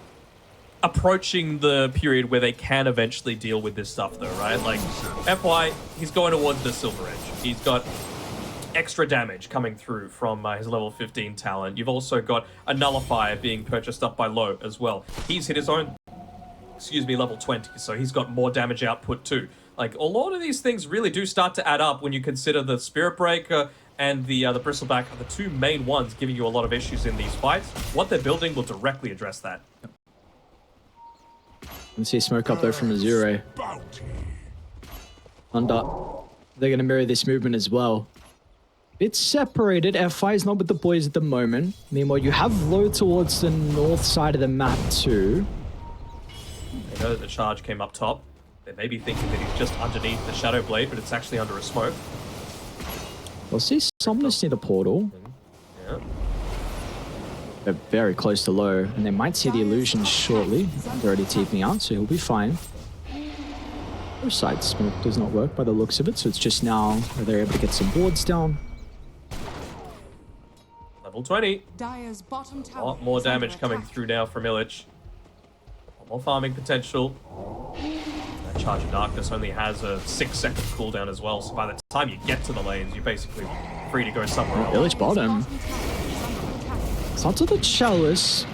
approaching the period where they can eventually deal with this stuff, though, right? Like, FY, he's going towards the Silver Edge. He's got extra damage coming through from his level 15 talent. You've also got a Nullifier being purchased up by Low as well. He's hit his own, level 20, so he's got more damage output too. Like, a lot of these things really do start to add up when you consider the Spirit Breaker and the Bristleback are the two main ones giving you a lot of issues in these fights. What they're building will directly address that. Let's see smoke up though from Azure. Thunder. They're going to mirror this movement as well. It's separated. FI is not with the boys at the moment. Meanwhile, you have Low towards the north side of the map too. They know that the charge came up top. They may be thinking that he's just underneath the Shadow Blade, but it's actually under a smoke. We'll see Somnus near the portal. Yeah. They're very close to Low, and they might see the illusion shortly. They're already TPing out, so he'll be fine. Their side smoke does not work by the looks of it, so it's just now where they're able to get some boards down. Level 20. Dire's bottom tower A lot more is under damage coming attack. through now from Illich. A lot more farming potential. That Charge of Darkness only has a 6-second cooldown as well, so by the time you get to the lanes, you're basically free to go somewhere else. Village bottom. Bottom tower is under attack. It's onto the Chalice.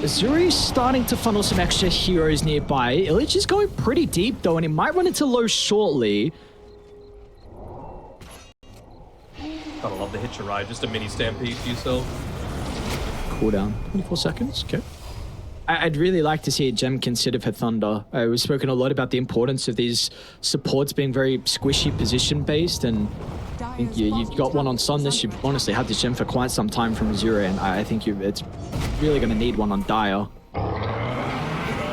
Azure is starting to funnel some extra heroes nearby. Illich is going pretty deep though, and he might run into Low shortly. Gotta love the Hitcher Ride, just a mini stampede for yourself. Cooldown, 24 seconds, okay. I'd really like to see a gem considered for Thunder. We've spoken a lot about the importance of these supports being very squishy position based, and I think you've got one on Somnus. You've honestly had this gem for quite some time from Azure, and I think it's really going to need one on Dire.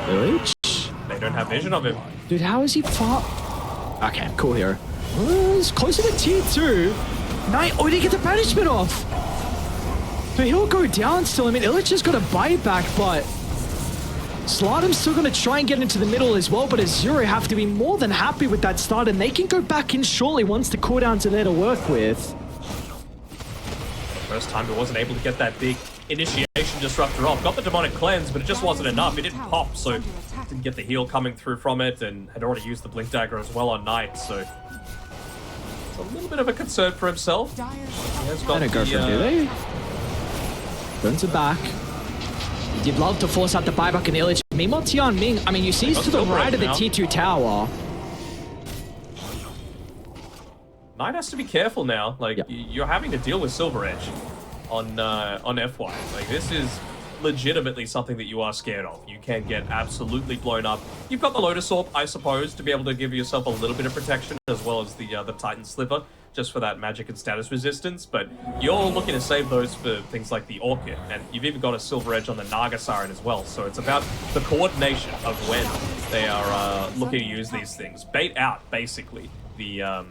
Village? They don't have vision of him. Dude, how is he far? Okay, cool hero. It's closer to tier 2. Knight, oh, he didn't get the banishment off. So he'll go down still. I mean, Illich has got a buyback, but Slardam's still going to try and get into the middle as well, but Azure have to be more than happy with that start, and they can go back in shortly once the cooldowns are there to work with. First time he wasn't able to get that big initiation disruptor off. Got the demonic cleanse, but it just wasn't enough. It didn't pop, so didn't get the heal coming through from it, and had already used the blink dagger as well on Knight, so it's a little bit of a concern for himself. He has got They don't go for it, do they? Burns it back. You'd love to force out the buyback in Illich. Meanwhile, Tian Ming, I mean, you see he's to the right of the T2 tower. Knight has to be careful now. Like, Yeah. you're having to deal with Silver Edge on FY. Like, this is legitimately something that you are scared of. You can get absolutely blown up. You've got the Lotus Orb, I suppose, to be able to give yourself a little bit of protection, as well as the Titan Sliver, just for that magic and status resistance, but you're looking to save those for things like the Orchid, and you've even got a Silver Edge on the Naga Siren as well, so it's about the coordination of when they are looking to use these things. Bait out, basically, the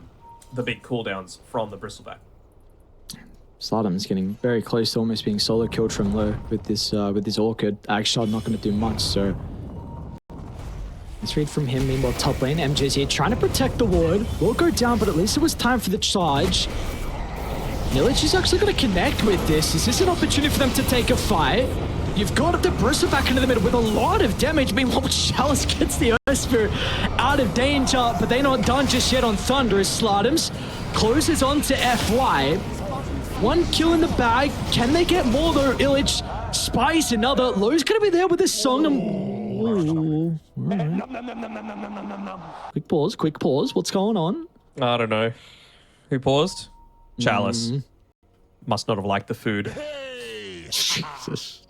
big cooldowns from the Bristleback. Slardam's getting very close to almost being solo killed from Low with this Orchid. Actually, not going to do much, so let's read from him. Meanwhile, top lane, MJ's here trying to protect the ward. Will go down, but at least it was time for the charge. Illich is actually going to connect with this. Is this an opportunity for them to take a fight? You've got the Bristle back into the middle with a lot of damage. Meanwhile, Chalice gets the Earth Spirit out of danger, but they're not done just yet on Thunder as Slardams closes on to FY. 1 kill in the bag. Can they get more though? Illich spies another. Low's going to be there with this song. Ooh. Quick pause. What's going on? I don't know. Who paused? Chalice. Must not have liked the food. Jesus.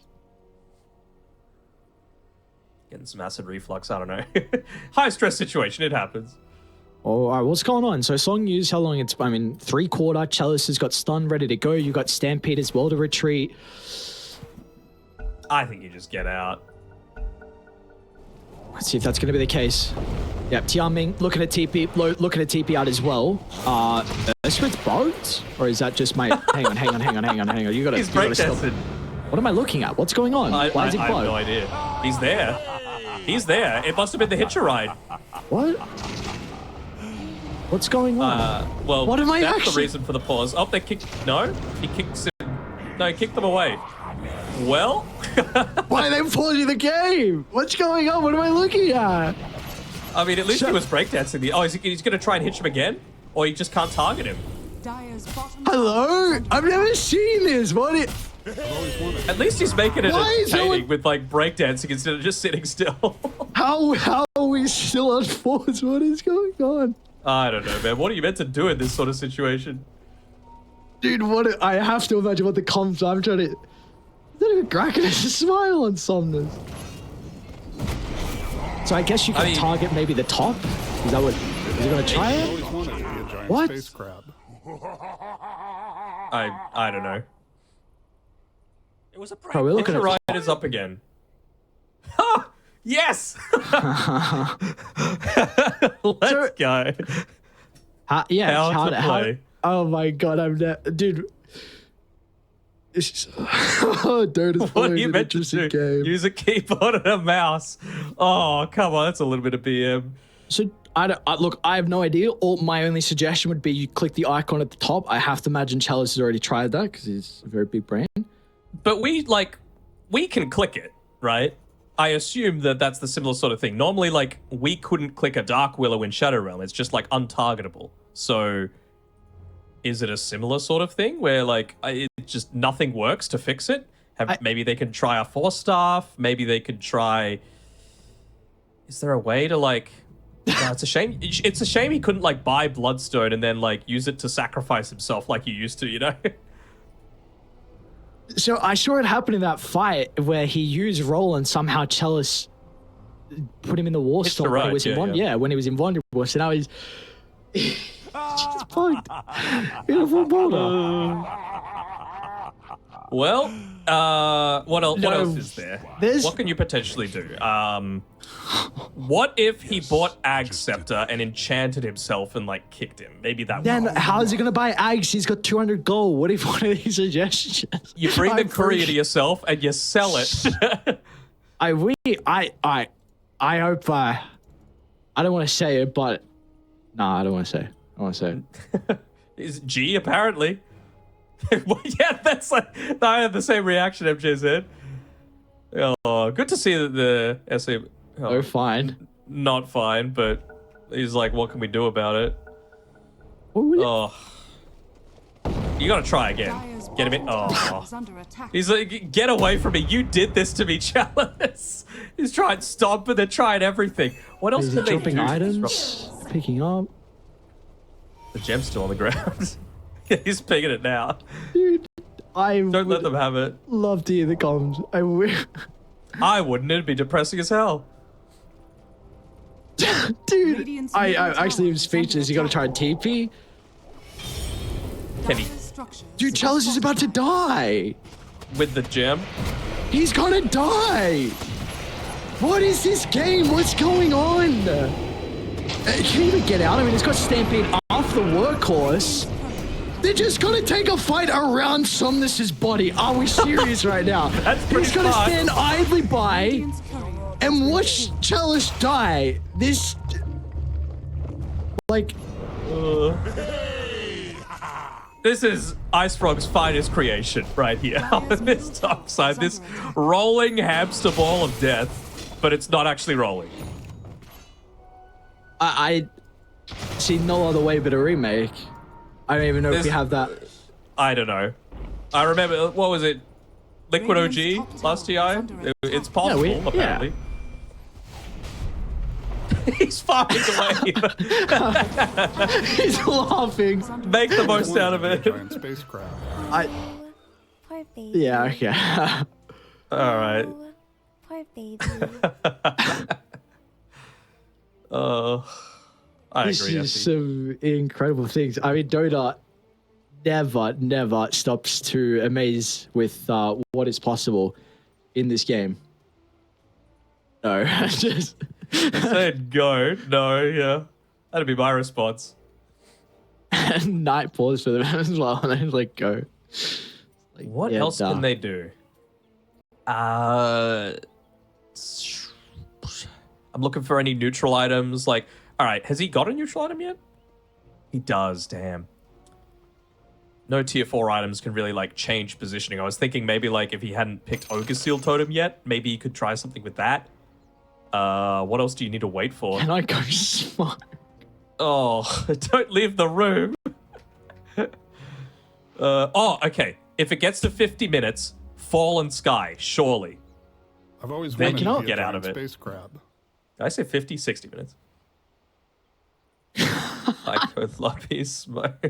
Getting some acid reflux. I don't know. High stress situation. It happens. All right, what's going on? So Song used how long? It's, I mean, 3/4. Chalice has got stun ready to go. You got Stampede as well to retreat. I think you just get out. Let's see if that's going to be the case. Yep, Tianming looking at TP, looking at TP out as well. Esprit's boat? Or is that just my... hang on. You gotta... He's you gotta stop. breakdancing. What am I looking at? What's going on? Why is he I have no idea. He's there. He's there. It must have been the hitcher ride. What? What's going on? Well, what am I that's actually... the reason for the pause. Oh, they kicked... No? He kicks him... No, he kicked them away. Well... Why are they pausing the game? What's going on? What am I looking at? I mean, at least he was breakdancing. Oh, he's going to try and hitch him again? Or he just can't target him? Dire's bottom Hello? I've never seen this. What it... At least he's making it Why is entertaining with, like, breakdancing instead of just sitting still. How are we still on pause? What is going on? I don't know, man. What are you meant to do in this sort of situation? Dude, I have to imagine what the comms are. I'm trying to... They're even cracking a smile on Somnus. So I guess you can target maybe the top? Is that what... Is he going to try I've it? always wanted to be a giant What? space crab. I don't know. It was a prank. Bro, we're looking Hitcher at... ride is up again. Ha! Yes! Let's go. Yeah, How to play. oh my god, I'm not... Dude... It's just... Oh, Dirt is What are an you meant to interesting do? game. Use a keyboard and a mouse. Oh, come on. That's a little bit of BM. So, look, I have no idea. My only suggestion would be you click the icon at the top. I have to imagine Chalice has already tried that because he's a very big brain. But we can click it, right? I assume that that's the similar sort of thing. Normally, like, we couldn't click a Dark Willow in Shadow Realm. It's just, like, untargetable. So, is it a similar sort of thing where, like, it just nothing works to fix it? Maybe they can try a Force Staff. Maybe they could try... Is there a way to, like... No, it's a shame. It's a shame he couldn't, like, buy Bloodstone and then, like, use it to sacrifice himself like he used to, you know? So I saw it happen in that fight where he used roll and somehow Chalice put him in the war storm when he was when he was invulnerable. So now he's just fucked. Beautiful boulder. Well, what else is there? What can you potentially do? What if he bought Ag's Scepter and enchanted himself and, like, kicked him? Maybe that Then would... how is he gonna buy Ags? He's got 200 gold. What if one of these suggestions? You bring the courier to yourself and you sell it. I hope I don't want to say it, but I don't want to say it. I want to say it. Is G apparently? Well, yeah, that's like I had the same reaction MJ said. Oh, good to see that the SA. Oh, fine. Not fine, but he's like, what can we do about it? Oh, you gotta try again. Get him in. Oh, he's like, get away from me! You did this to me, Chalice. He's trying stomp and they're trying everything. What else Is can he they dropping do? items? Picking up. The gem's still on the ground. He's picking it now. Dude, Don't let them have it. Love to hear the comms. I wouldn't. It'd be depressing as hell. Dude, I actually am speechless. You gotta try and TP. Can he? Dude, Chalice is about to die. With the gem? He's gonna die. What is this game? What's going on? Can he even get out? I mean, it's got Stampede off the workhorse. They're just gonna take a fight around Somnus's body. Are we serious right now? He's gonna stand idly by and watch Chalice die. This, like... This is Ice Frog's finest creation right here on this top side. This rolling hamster ball of death, but it's not actually rolling. I see no other way but a remake. I don't even know if we have that. I don't know. I remember, what was it? Liquid OG last TI? It's possible, apparently. He's firing away. He's laughing. Make the most out of it. Giant space crab. Yeah, okay. All right. baby. I This agree. is Effie. some incredible things. I mean, Dota never stops to amaze with what is possible in this game. No, just I said go. No, yeah. That'd be my response. night pause for them as well, and then like go. Like, What yeah, else duh. can they do? I'm looking for any neutral items. Like, all right, has he got a neutral item yet? He does, damn. No tier 4 items can really, like, change positioning. I was thinking maybe, like, if he hadn't picked Ogre Seal Totem yet, maybe he could try something with that. What else do you need to wait for? Can I go smart? Oh, don't leave the room. Okay. If it gets to 50 minutes, Fallen Sky, surely. I've always Then wanted you to can be get a out giant of it. space crab. Did I say 50, 60 minutes? Like both Lumpy smoke.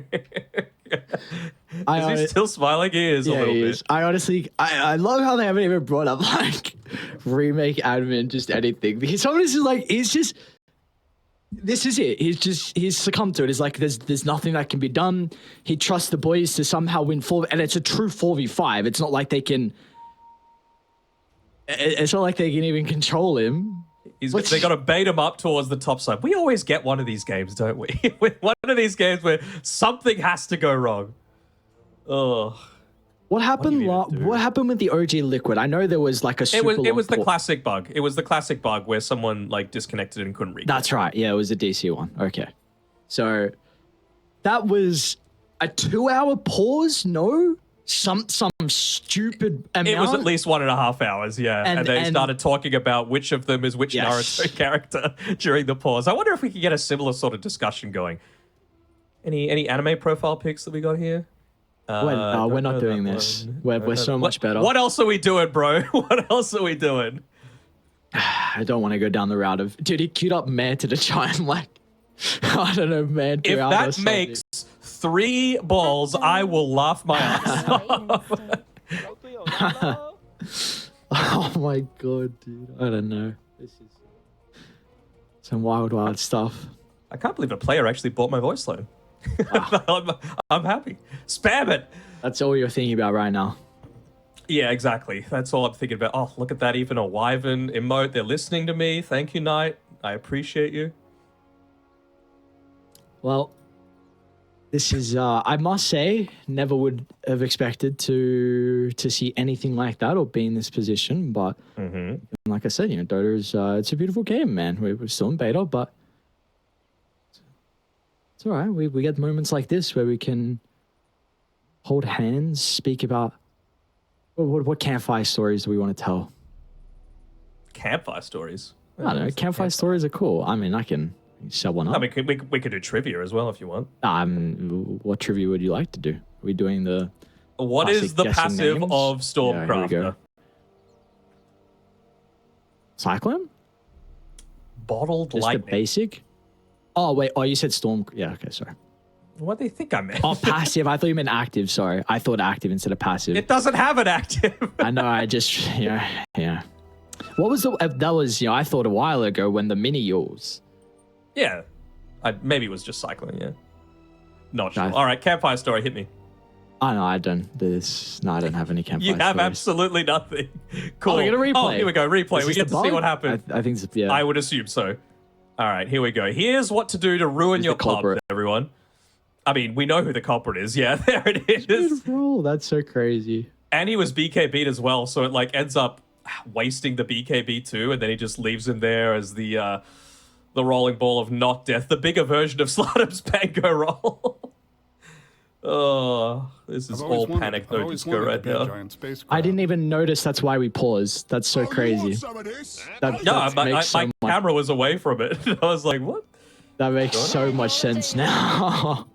Is he still smiling? He is a Yeah, little he bit. is. I honestly, I love how they haven't even brought up like remake admin, just anything, because someone is just like, he's just, this is it. He's succumbed to it. It's like there's nothing that can be done. He trusts the boys to somehow win 4, and it's a true 4v5. It's not like they can. It's not like they can even control him. They got to bait him up towards the top side. We always get one of these games, don't we? One of these games where something has to go wrong. Ugh. What happened? you gonna do? What happened with the OG Liquid? I know there was like a super It was the long classic bug. It was the classic bug where someone like disconnected and couldn't read. That's right. Yeah, it was a DC one. Okay. So that was a 2-hour pause? No? Some stupid amount? It was at least 1.5 hours, yeah. And they And- started talking about which of them is which Yes. Naruto character during the pause. I wonder if we could get a similar sort of discussion going. Any anime profile pics that we got here? we're Don't not know doing that this. one. We're so much better. What else are we doing, bro? What else are we doing? I don't want to go down the route of... Dude, he queued up man to the giant, like... I don't know, man. If that makes 3 balls, I will laugh my ass off. Oh my god, dude. I don't know. This is some wild stuff. I can't believe a player actually bought my voice loan. I'm happy. Spam it. That's all you're thinking about right now. Yeah, exactly. That's all I'm thinking about. Oh, look at that. Even a Wyvern emote. They're listening to me. Thank you, Knight. I appreciate you. Well, this is, I must say, never would have expected to see anything like that or be in this position. But like I said, Dota is, it's a beautiful game, man. We're still in beta, but it's all right. We get moments like this where we can hold hands, speak about what campfire stories do we want to tell? Campfire stories. I don't know. Campfire stories are cool. I mean, I can set one up. I mean, we could do trivia as well if you want. What trivia would you like to do? Are we doing the... What is classic the guessing passive names? of Yeah, here we Stormcrafter? go. Cyclone? Bottled Just lightning. the basic? Oh, wait. Oh, you said storm. Yeah, okay, sorry. What do you think I meant? Oh, passive. I thought you meant active. Sorry. I thought active instead of passive. It doesn't have an active. I know. I just, yeah. What was that was, I thought a while ago when the mini yours. Yeah. Maybe it was just cycling, yeah. Not sure. No. All right, campfire story, hit me. Oh, no, I don't. I don't have any campfire You have stories. absolutely nothing. Cool. Oh, we get a replay. Oh, here we go, replay. Is We this get the to see bug? what happened. I think it's, yeah. I would assume so. All right, here we go. Here's what to do to ruin Who's your the pub, culprit? everyone. I mean, we know who the culprit is. Yeah, there it is. Beautiful. That's so crazy. And he was BKB'd as well, so it like ends up wasting the BKB too, and then he just leaves him there as the rolling ball of not death, the bigger version of Slardam's Pango roll. Oh, this is all panic no disco right now. I didn't even notice that's why we paused. That's so crazy. That No, makes my camera was away from it. I was like, what? That makes so much sense now.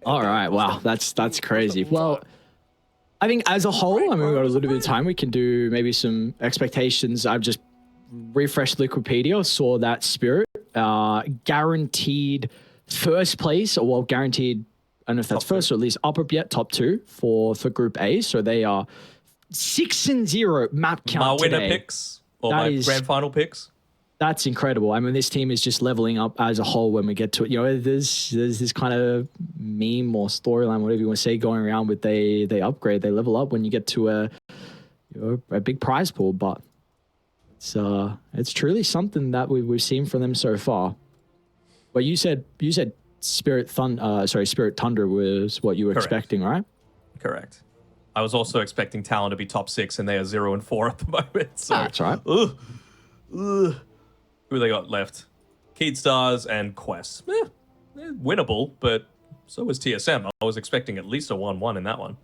All right, wow, that's crazy. Well, I think as a whole, I mean, we've got a little bit of time. We can do maybe some expectations. I've just refreshed Wikipedia, saw that Spirit guaranteed first place, or well, guaranteed. I don't know if that's Top first two. or at least upper yet top 2 for Group A. So they are 6-0 map count My winner today. picks or That my is- grand final picks. That's incredible. I mean, this team is just leveling up as a whole when we get to it. You know, there's this kind of meme or storyline, whatever you want to say, going around with they upgrade, they level up when you get to a big prize pool. But it's truly something that we've seen from them so far. But you said Spirit Thunder was what you were Correct. expecting, right? Correct. I was also expecting Talon to be top 6, and they are 0-4 at the moment. So That's right. Ugh. Who they got left? Keyd Stars and Quest. Winnable, but so was TSM. I was expecting at least a 1-1 in that one.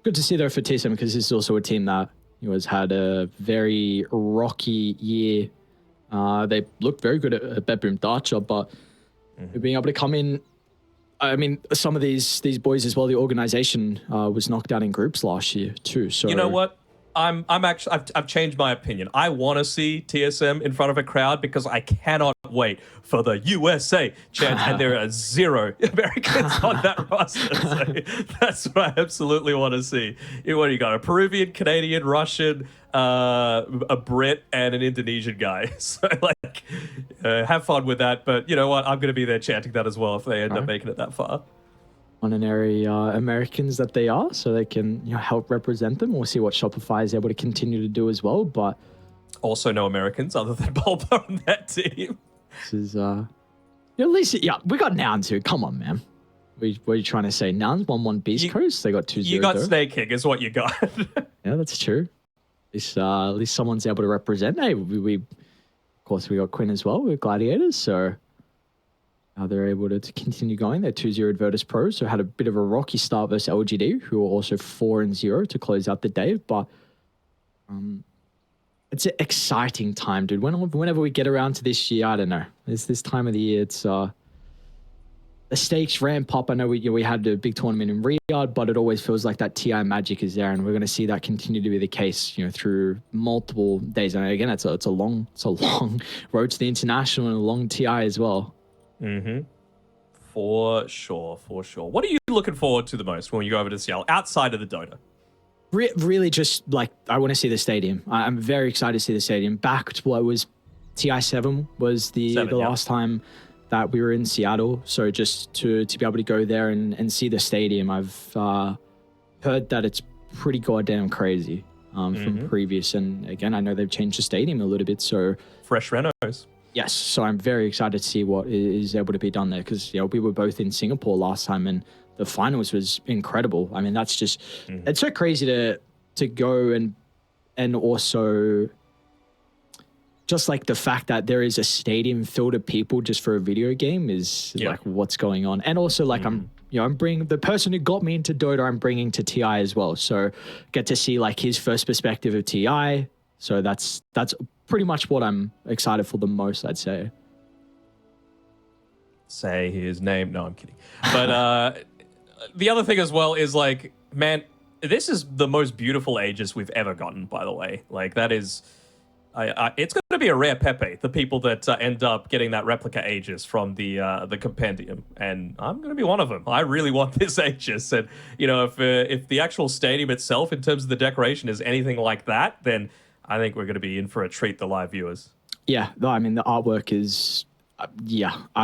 Good to see though for TSM, because this is also a team that has had a very rocky year. They looked very good at Bedroom Darcher, but being able to come in. I mean, some of these boys as well. The organization was knocked out in groups last year too. So You know what? I'm actually I've changed my opinion. I want to see TSM in front of a crowd because I cannot wait for the USA chant, and there are 0 Americans on that roster. So that's what I absolutely want to see. What do you got? A Peruvian, Canadian, Russian, a Brit, and an Indonesian guy. So have fun with that. But you know what? I'm going to be there chanting that as well if they end up making it that far. Honorary Americans that they are, so they can help represent them. We'll see what Shopify is able to continue to do as well. But Also, no Americans other than Bulba on that team. this is at least we got Nouns here. Come on, man. What are you trying to say? Nouns 1-1 Beast Coast. They got 2-0. You got Snake King, is what you got. Yeah, that's true. At least someone's able to represent. Hey, we of course we got Quinn as well with Gladiators, so now they're able to continue going. They're 2-0 Virtus Pro, so had a bit of a rocky start versus LGD, who are also 4-0 to close out the day. But it's an exciting time, dude. Whenever we get around to this year, I don't know. It's this time of the year. It's the stakes ramp up. I know we had a big tournament in Riyadh, but it always feels like that TI magic is there, and we're going to see that continue to be the case, through multiple days. And again, it's a long road to the international and a long TI as well. Mm-hmm. For sure. What are you looking forward to the most when you go over to Seattle outside of the Dota? Really, just I want to see the stadium. I'm very excited to see the stadium. Back to what was TI7 was the last time that we were in Seattle. So just to be able to go there and see the stadium, I've heard that it's pretty goddamn crazy from previous. And again, I know they've changed the stadium a little bit. So Fresh renos. Yes, so I'm very excited to see what is able to be done there, because we were both in Singapore last time and the finals was incredible. I mean, that's just it's so crazy to go and also just the fact that there is a stadium filled of people just for a video game is what's going on. And also I'm bringing the person who got me into Dota, I'm bringing to TI as well. So get to see his first perspective of TI. So that's pretty much what I'm excited for the most, I'd say. Say his name. No, I'm kidding. But the other thing as well is man, this is the most beautiful Aegis we've ever gotten, by the way. That is, it's going to be a rare Pepe, the people that end up getting that replica Aegis from the compendium, and I'm going to be one of them. I really want this Aegis, and if the actual stadium itself, in terms of the decoration, is anything like that, then I think we're going to be in for a treat, the live viewers. Yeah, no, I mean, the artwork is, I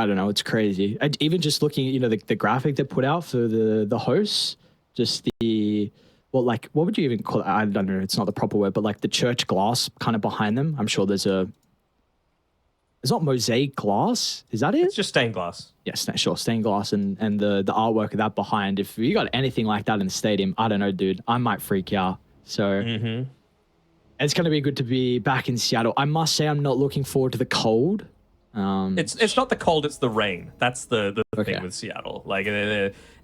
don't know, it's crazy. Even just looking at, the graphic they put out for the hosts, just what would you even call it? I don't know, it's not the proper word, but the church glass kind of behind them. I'm sure it's not mosaic glass. Is that it? It's just stained glass. Yes, sure, stained glass and the artwork of that behind. If you got anything like that in the stadium, I don't know, dude, I might freak out. So... It's going to be good to be back in Seattle. I must say I'm not looking forward to the cold. It's not the cold, it's the rain. That's the thing with Seattle.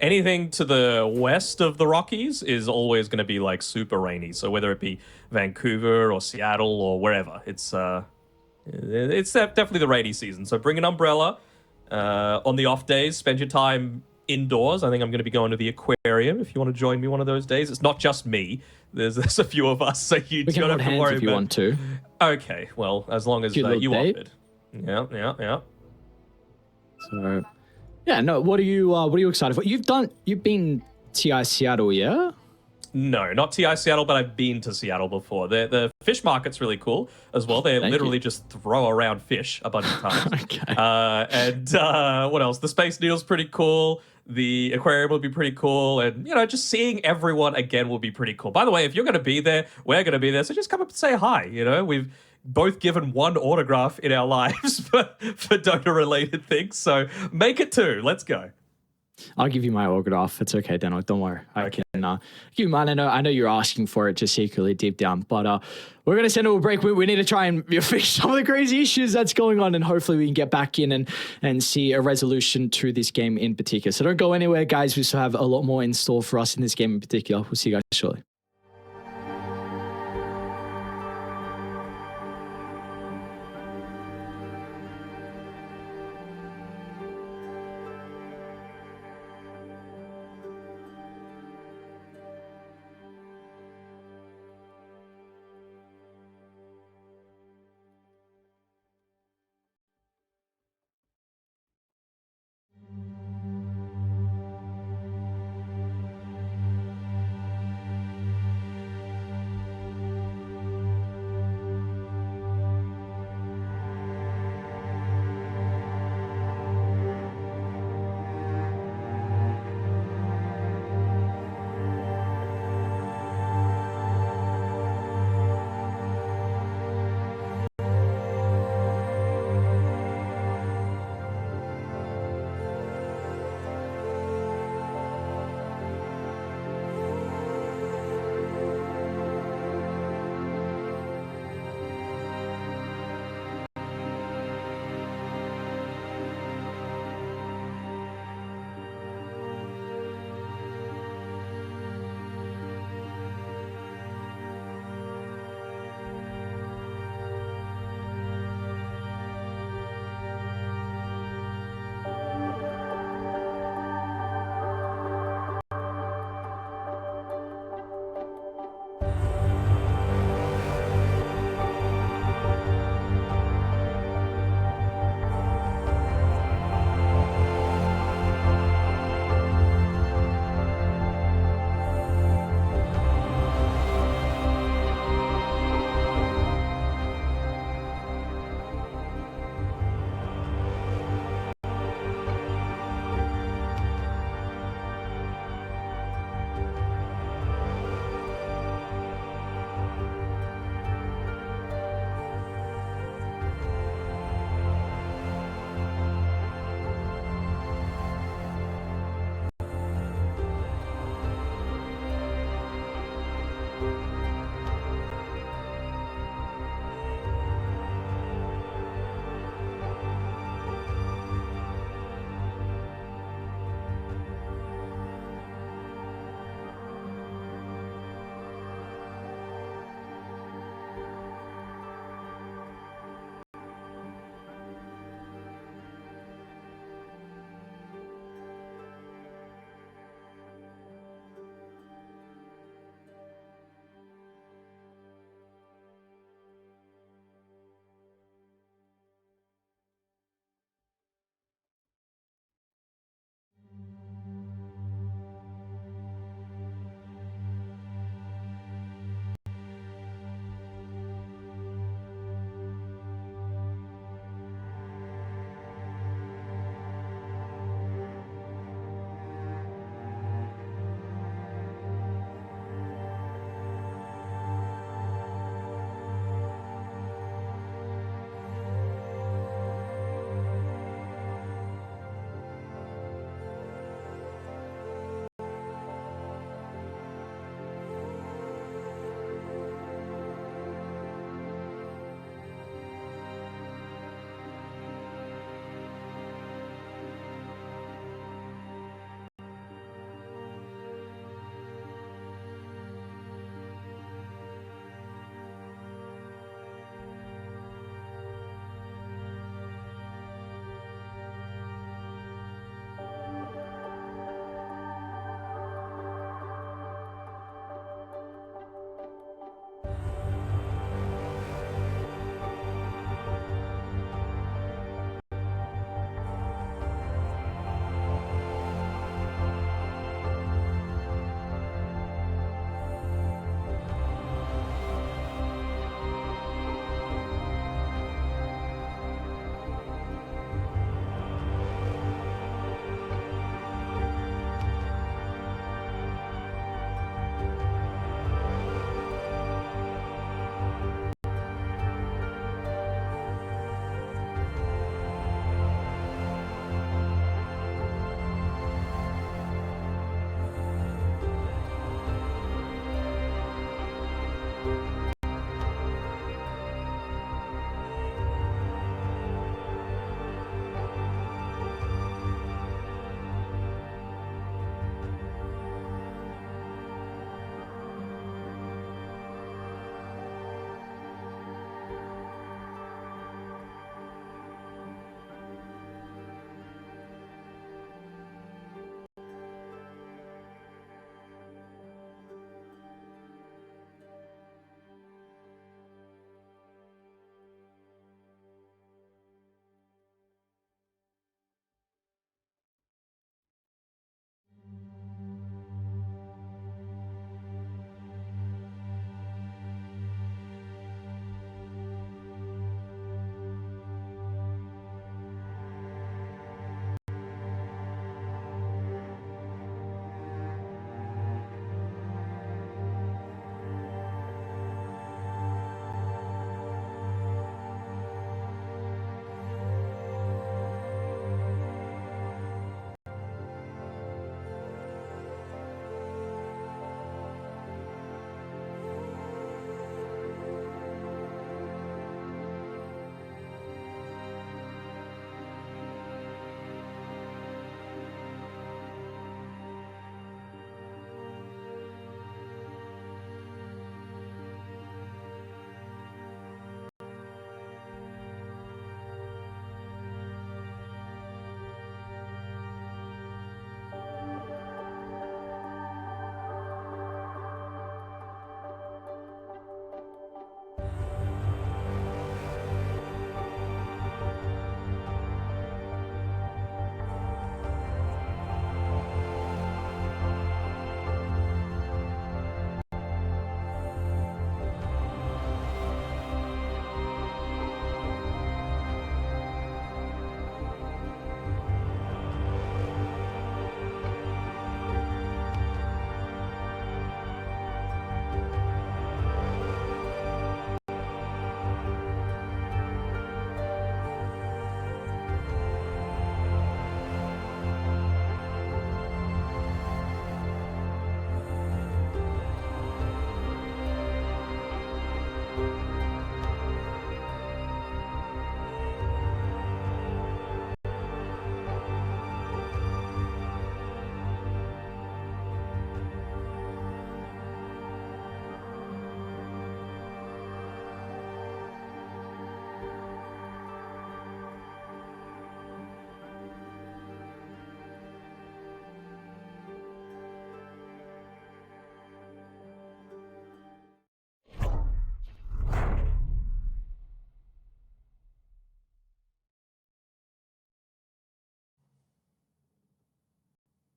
Anything to the west of the Rockies is always going to be super rainy. So whether it be Vancouver or Seattle or wherever, it's definitely the rainy season. So bring an umbrella. On the off days, spend your time indoors. I think I'm going to be going to the aquarium if you want to join me one of those days. It's not just me. There's a few of us, so you don't have to worry if you want to. Okay, well, as long as you offered. Yeah. So, yeah, no. What are you excited for? You've been TI Seattle, yeah? No, not TI Seattle, but I've been to Seattle before. The fish market's really cool as well. They Thank literally you. just throw around fish a bunch of times. Okay. And what else? The Space Needle's pretty cool. The aquarium will be pretty cool. And, just seeing everyone again will be pretty cool. By the way, if you're going to be there, we're going to be there. So just come up and say hi. We've both given one autograph in our lives for Dota-related things. So make it two. Let's go. I'll give you my autograph. It's okay, Dano. Don't worry. I can give you mine. I know you're asking for it just secretly deep down, but we're gonna send it a break. We need to try and fix some of the crazy issues that's going on, and hopefully we can get back in and see a resolution to this game in particular. So don't go anywhere, guys. We still have a lot more in store for us in this game in particular. We'll see you guys shortly.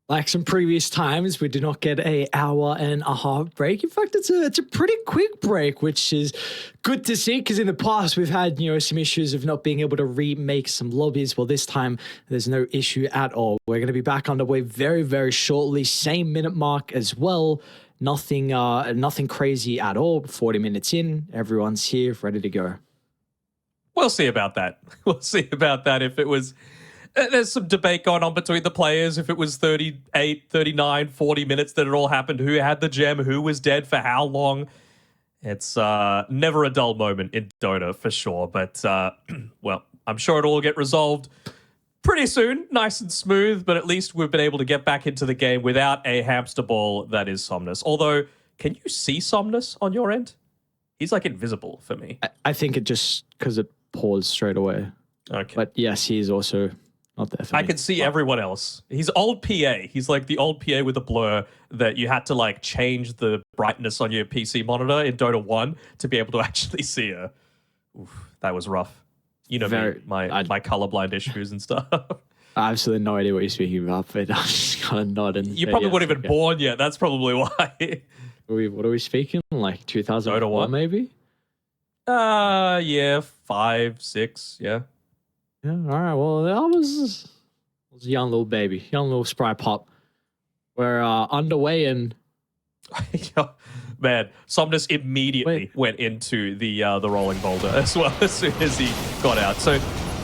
like some previous times, we do not get a hour and a half break. In fact, it's a pretty quick break, which is good to see because in the past we've had, some issues of not being able to remake some lobbies. Well, this time there's no issue at all. We're going to be back underway very, very shortly. Same minute mark as well. Nothing crazy at all. 40 minutes in, everyone's here, ready to go. We'll see about that. We'll see about that if it was... There's some debate going on between the players. If it was 38, 39, 40 minutes that it all happened, who had the gem, who was dead for how long. It's never a dull moment in Dota for sure. But, well, I'm sure it'll all get resolved pretty soon. Nice and smooth, but at least we've been able to get back into the game without a hamster ball that is Somnus. Although, can you see Somnus on your end? He's like invisible for me. I think it just because it paused straight away. Okay. But yes, he is also... not there for I me. can see everyone else. He's old PA. He's like the old PA with a blur that you had to like change the brightness on your PC monitor in Dota 1 to be able to actually see her. Oof, that was rough. You know me, my colorblind issues and stuff. I have absolutely no idea what you're speaking about, but I'm just kind of nodding. You probably wouldn't have been born yet. That's probably why. What are we speaking? Like 2004 Dota 1? maybe? Yeah, 5, 6, yeah. Yeah, all right. Well, I was a young little baby, young little spry pop. We're underway and man, Somnus immediately went into the rolling boulder as well as soon as he got out. So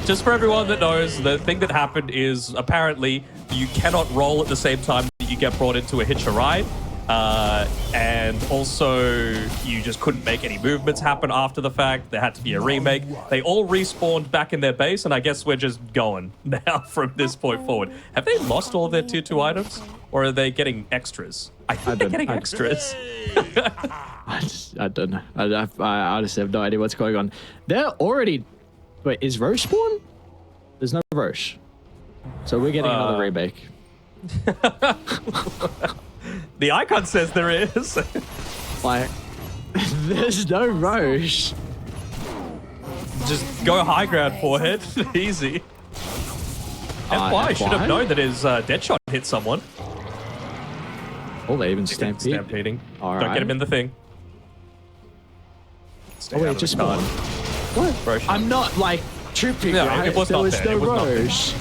just for everyone that knows, the thing that happened is apparently you cannot roll at the same time that you get brought into a hitch a ride. And also you just couldn't make any movements happen after the fact. There had to be a remake. They all respawned back in their base, and I guess we're just going now from this point forward. Have they lost all of their tier 2 items, or are they getting extras? I think they're getting extras. I don't know. I honestly have no idea what's going on. They're already... Wait, is Roche spawn? There's no Roche. So we're getting another remake. The icon says there is. Like, there's no Roche. Just go high ground, forehead. Easy. FY should have known that his dead shot hit someone. Oh, they even stampeding. All right. Don't get him in the thing. Oh, wait, just spawned. What? Roche. I'm not, like, tripping, No, right? it was there not was there. no It was not there. Roche.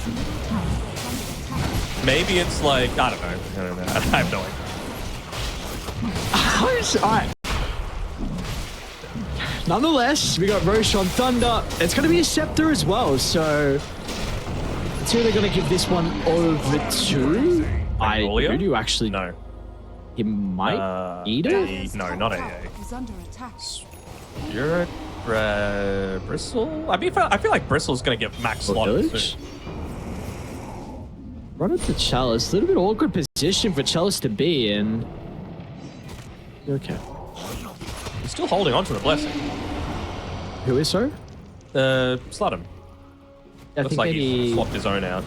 Maybe it's like, I don't know. I have no idea. Alright. Nonetheless, we got Roche on Thunder. It's going to be a Scepter as well, so let's see who they're going to give this one over to. Magnolia? Who do you actually No. He might eat it? No, not AA. Is under attack. You're Bristle? I mean, I feel like Bristle's going to get max slot soon. Run up to Chalice. A little bit awkward position for Chalice to be in. Okay. He's still holding on to the blessing. Who is so? Sludham. I Looks think like maybe... he swapped his own out.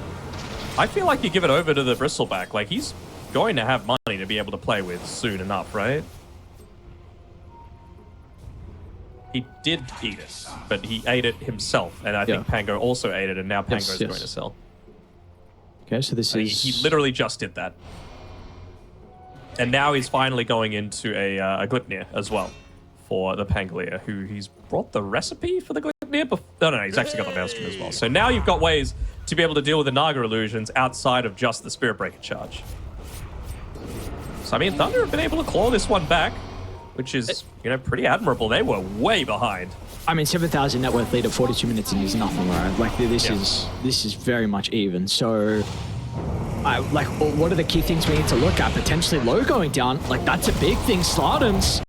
I feel like you give it over to the Bristleback. Like, he's going to have money to be able to play with soon enough, right? He did eat it, but he ate it himself. And I think Pango also ate it, and now Pango's going to sell. Okay, so this is... He literally just did that. And now he's finally going into a Glipnir as well for the Pangolier, who he's brought the recipe for the Glipnir. No, he's actually got the Maelstrom as well. So now you've got ways to be able to deal with the Naga illusions outside of just the Spirit Breaker charge. So, I mean, Thunder have been able to claw this one back, which is, pretty admirable. They were way behind. I mean, 7,000 net worth lead at 42 minutes in is nothing, right? Like, this is very much even. So, what are the key things we need to look at? Potentially low going down. Like, that's a big thing. Slardums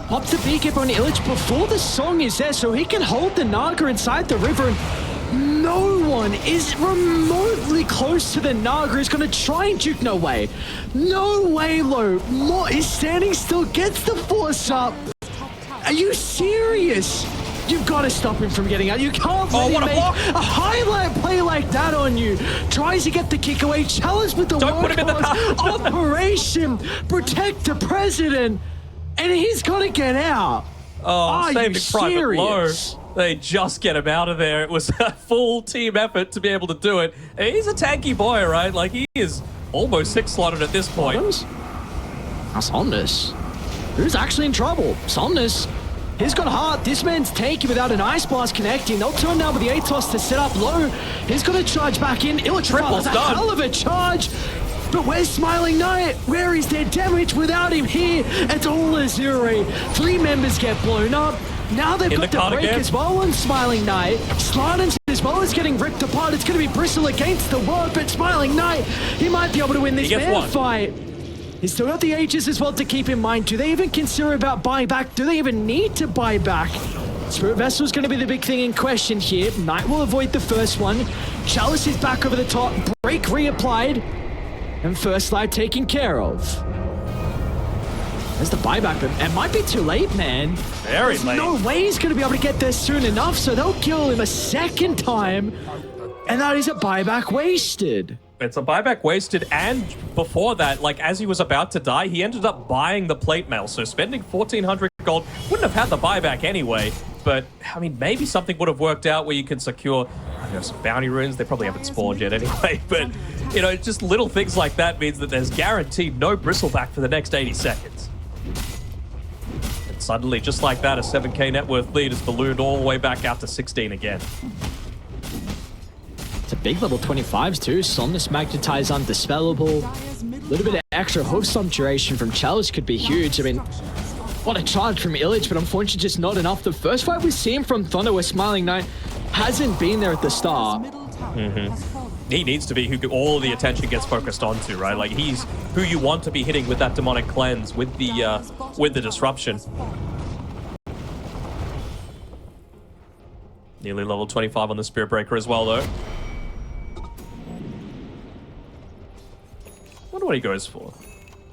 pops the beekeeper on Illich before the song is there, so he can hold the Naga inside the river. And no one is remotely close to the Naga. He's going to try and juke. No way. No way, Low. He's standing still, gets the force up. Are you serious? You've got to stop him from getting out. You can't let him make a highlight play like that on you. Tries to get the kick away. Challenge with the Operation Protect the President. And he's got to get out. Oh, saving Private Low. They just get him out of there. It was a full team effort to be able to do it. He's a tanky boy, right? Like, he is almost 6-slotted at this point. Now Somnus. Who's actually in trouble? Somnus. He's got heart. This man's tanky without an Ice Blast connecting. They'll turn now with the Atos to set up low. He's got to charge back in. Triple's That's a done. hell of a charge. But where's Smiling Knight? Where is their damage without him here? It's all Azure. 3 members get blown up. Now they've got the break as well on Smiling Knight. Slardens as well is getting ripped apart. It's going to be Bristle against the world, but Smiling Knight, he might be able to win this man fight. He's still got the Aegis as well to keep in mind. Do they even consider about buying back? Do they even need to buy back? Spirit Vessel is going to be the big thing in question here. Knight will avoid the first one. Chalice is back over the top. Break reapplied. And First Light taken care of. There's the buyback, but it might be too late, man. Very late. No way he's going to be able to get there soon enough, so they'll kill him a second time. And that is a buyback wasted. It's a buyback wasted, and before that, like, as he was about to die, he ended up buying the plate mail, so spending 1,400 gold wouldn't have had the buyback anyway, but, I mean, maybe something would have worked out where you could secure, I don't know, some bounty runes. They probably haven't spawned yet anyway, but, you know, just little things like that means that there's guaranteed no bristleback for the next 80 seconds. And suddenly, just like that, a 7k net worth lead is ballooned all the way back out to 16 again. It's a big level 25s too. Somnus Magnetize Undispellable. A little bit of extra hoof stomp duration from Chalice could be huge. I mean, what a charge from Illich, but unfortunately just not enough. The first fight we've seen from Thunder with Smiling Knight hasn't been there at the start. He needs to be who all the attention gets focused onto, right? Like, he's who you want to be hitting with that demonic cleanse, with the disruption. Nearly level 25 on the Spirit Breaker as well, though. Wonder what he goes for.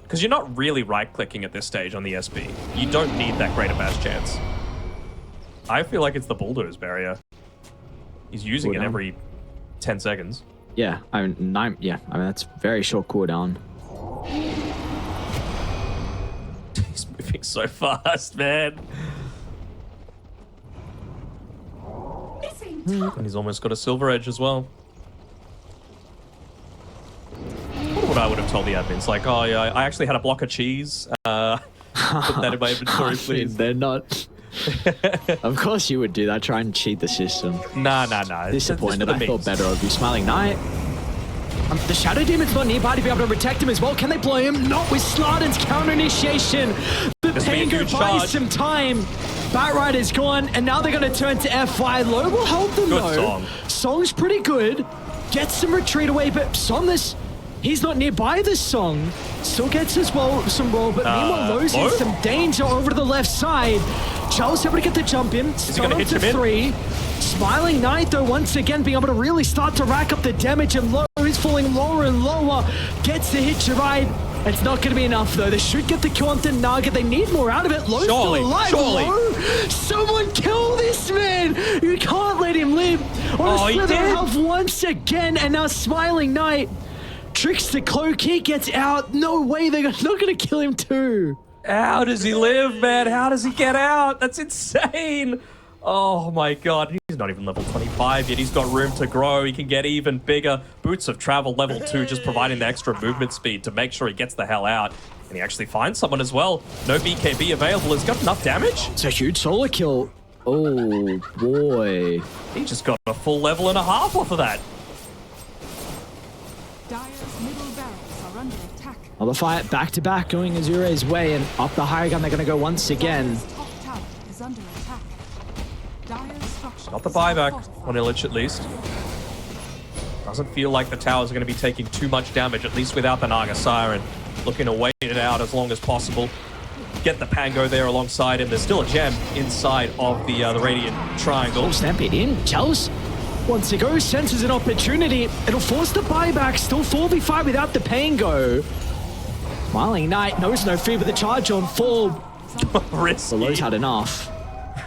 Because you're not really right-clicking at this stage on the SB. You don't need that greater bash chance. I feel like it's the Bulldoze barrier. He's using it every 10 seconds. Yeah, I mean, that's very short cooldown. He's moving so fast, man. And he's almost got a Silver Edge as well. What I would have told the admins, like, oh yeah, I actually had a block of cheese. Put that in my inventory, please. They're not. Of course you would do that. Try and cheat the system. Nah. Disappointed. I thought better of you. Smiling Knight. The Shadow Demon's not nearby to be able to protect him as well. Can they blow him? Not with Slardens counter initiation. The Pango buys some time. Batrider's gone, and now they're going to turn to F5. Low will help them though. Song. Song's pretty good. Gets some retreat away, but Somnus, he's not nearby this Song. Still gets as well some roll, but meanwhile Lowe's in some danger over to the left side. Chalice able to get the jump in. Start up to 3. Smiling Knight though, once again being able to really start to rack up the damage, and Lowe is falling lower and lower. Gets the hit to ride. It's not going to be enough though. They should get the kill on the Naga. They need more out of it. Lowe's still alive. Lowe, someone kill this man. You can't let him live. On a slither of health once again, and now Smiling Knight tricks the cloak. He gets out. No way. They're not going to kill him too. How does he live, man? How does he get out? That's insane. Oh my god. He's not even level 25 yet. He's got room to grow. He can get even bigger. Boots of Travel level 2, just providing the extra movement speed to make sure he gets the hell out. And he actually finds someone as well. No BKB available. He's got enough damage. It's a huge solo kill. Oh boy. He just got a full level and a half off of that. Dire's middle barracks are under attack. Another fight back to back going Azure's way, and up the high gun they're going to go once again. Dire's top tower is under attack. Dire's structure Not the is buyback fortified. on Illich, at least. Doesn't feel like the towers are going to be taking too much damage, at least without the Naga Siren. Looking to wait it out as long as possible. Get the Pango there alongside him. There's still a gem inside of the Radiant Triangle. Oh, Stampede in. Chalice wants to go, senses an opportunity. It'll force the buyback. Still 4v5 without the Pango. Smiling Knight knows no fear with the charge on full. Risky. Lowe's had enough.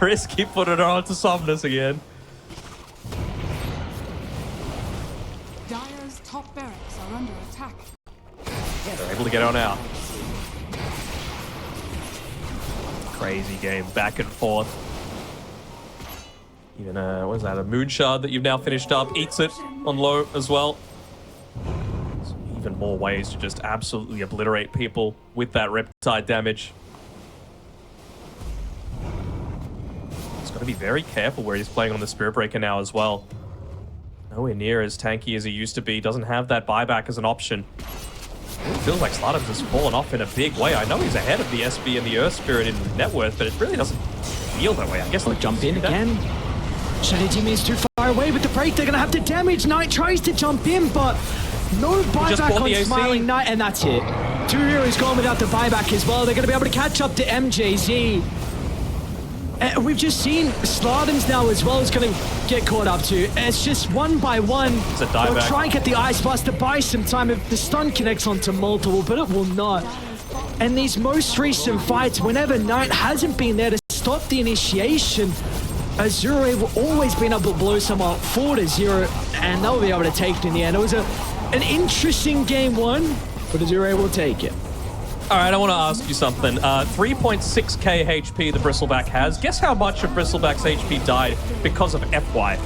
Risky putting it on to Somnus again. Dire's top barracks are under attack. They're able to get on out. Crazy game, back and forth. Even what is that? A Moon Shard that you've now finished up. Eats it on low as well. Some even more ways to just absolutely obliterate people with that Riptide damage. He's got to be very careful where he's playing on the Spirit Breaker now as well. Nowhere near as tanky as he used to be. Doesn't have that buyback as an option. It feels like Slardam's has fallen off in a big way. I know he's ahead of the SB and the Earth Spirit in net worth, but it really doesn't feel that way. I guess They'll jump in again. Shady team is too far away with the break. They're going to have to damage. Knight tries to jump in, but no buyback on Smiling Knight, and that's it. 2 heroes gone without the buyback as well. They're going to be able to catch up to MJZ. We've just seen Slardam's now as well is going to get caught up to. It's just one by one. It's a They'll dieback. try and get the Ice Blast to buy some time if the stun connects onto multiple, but it will not. And these most recent fights, whenever Knight hasn't been there to stop the initiation, Azure have always been able to blow someone 4-0, and they'll be able to take it in the end. It was an interesting game one, but Azure will take it. All right, I want to ask you something. 3.6k HP the Bristleback has. Guess how much of Bristleback's HP died because of FY?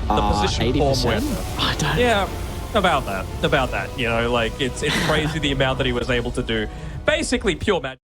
The position 80%? form with. I don't Yeah, about that. You know, like, it's crazy the amount that he was able to do. Basically, pure magic.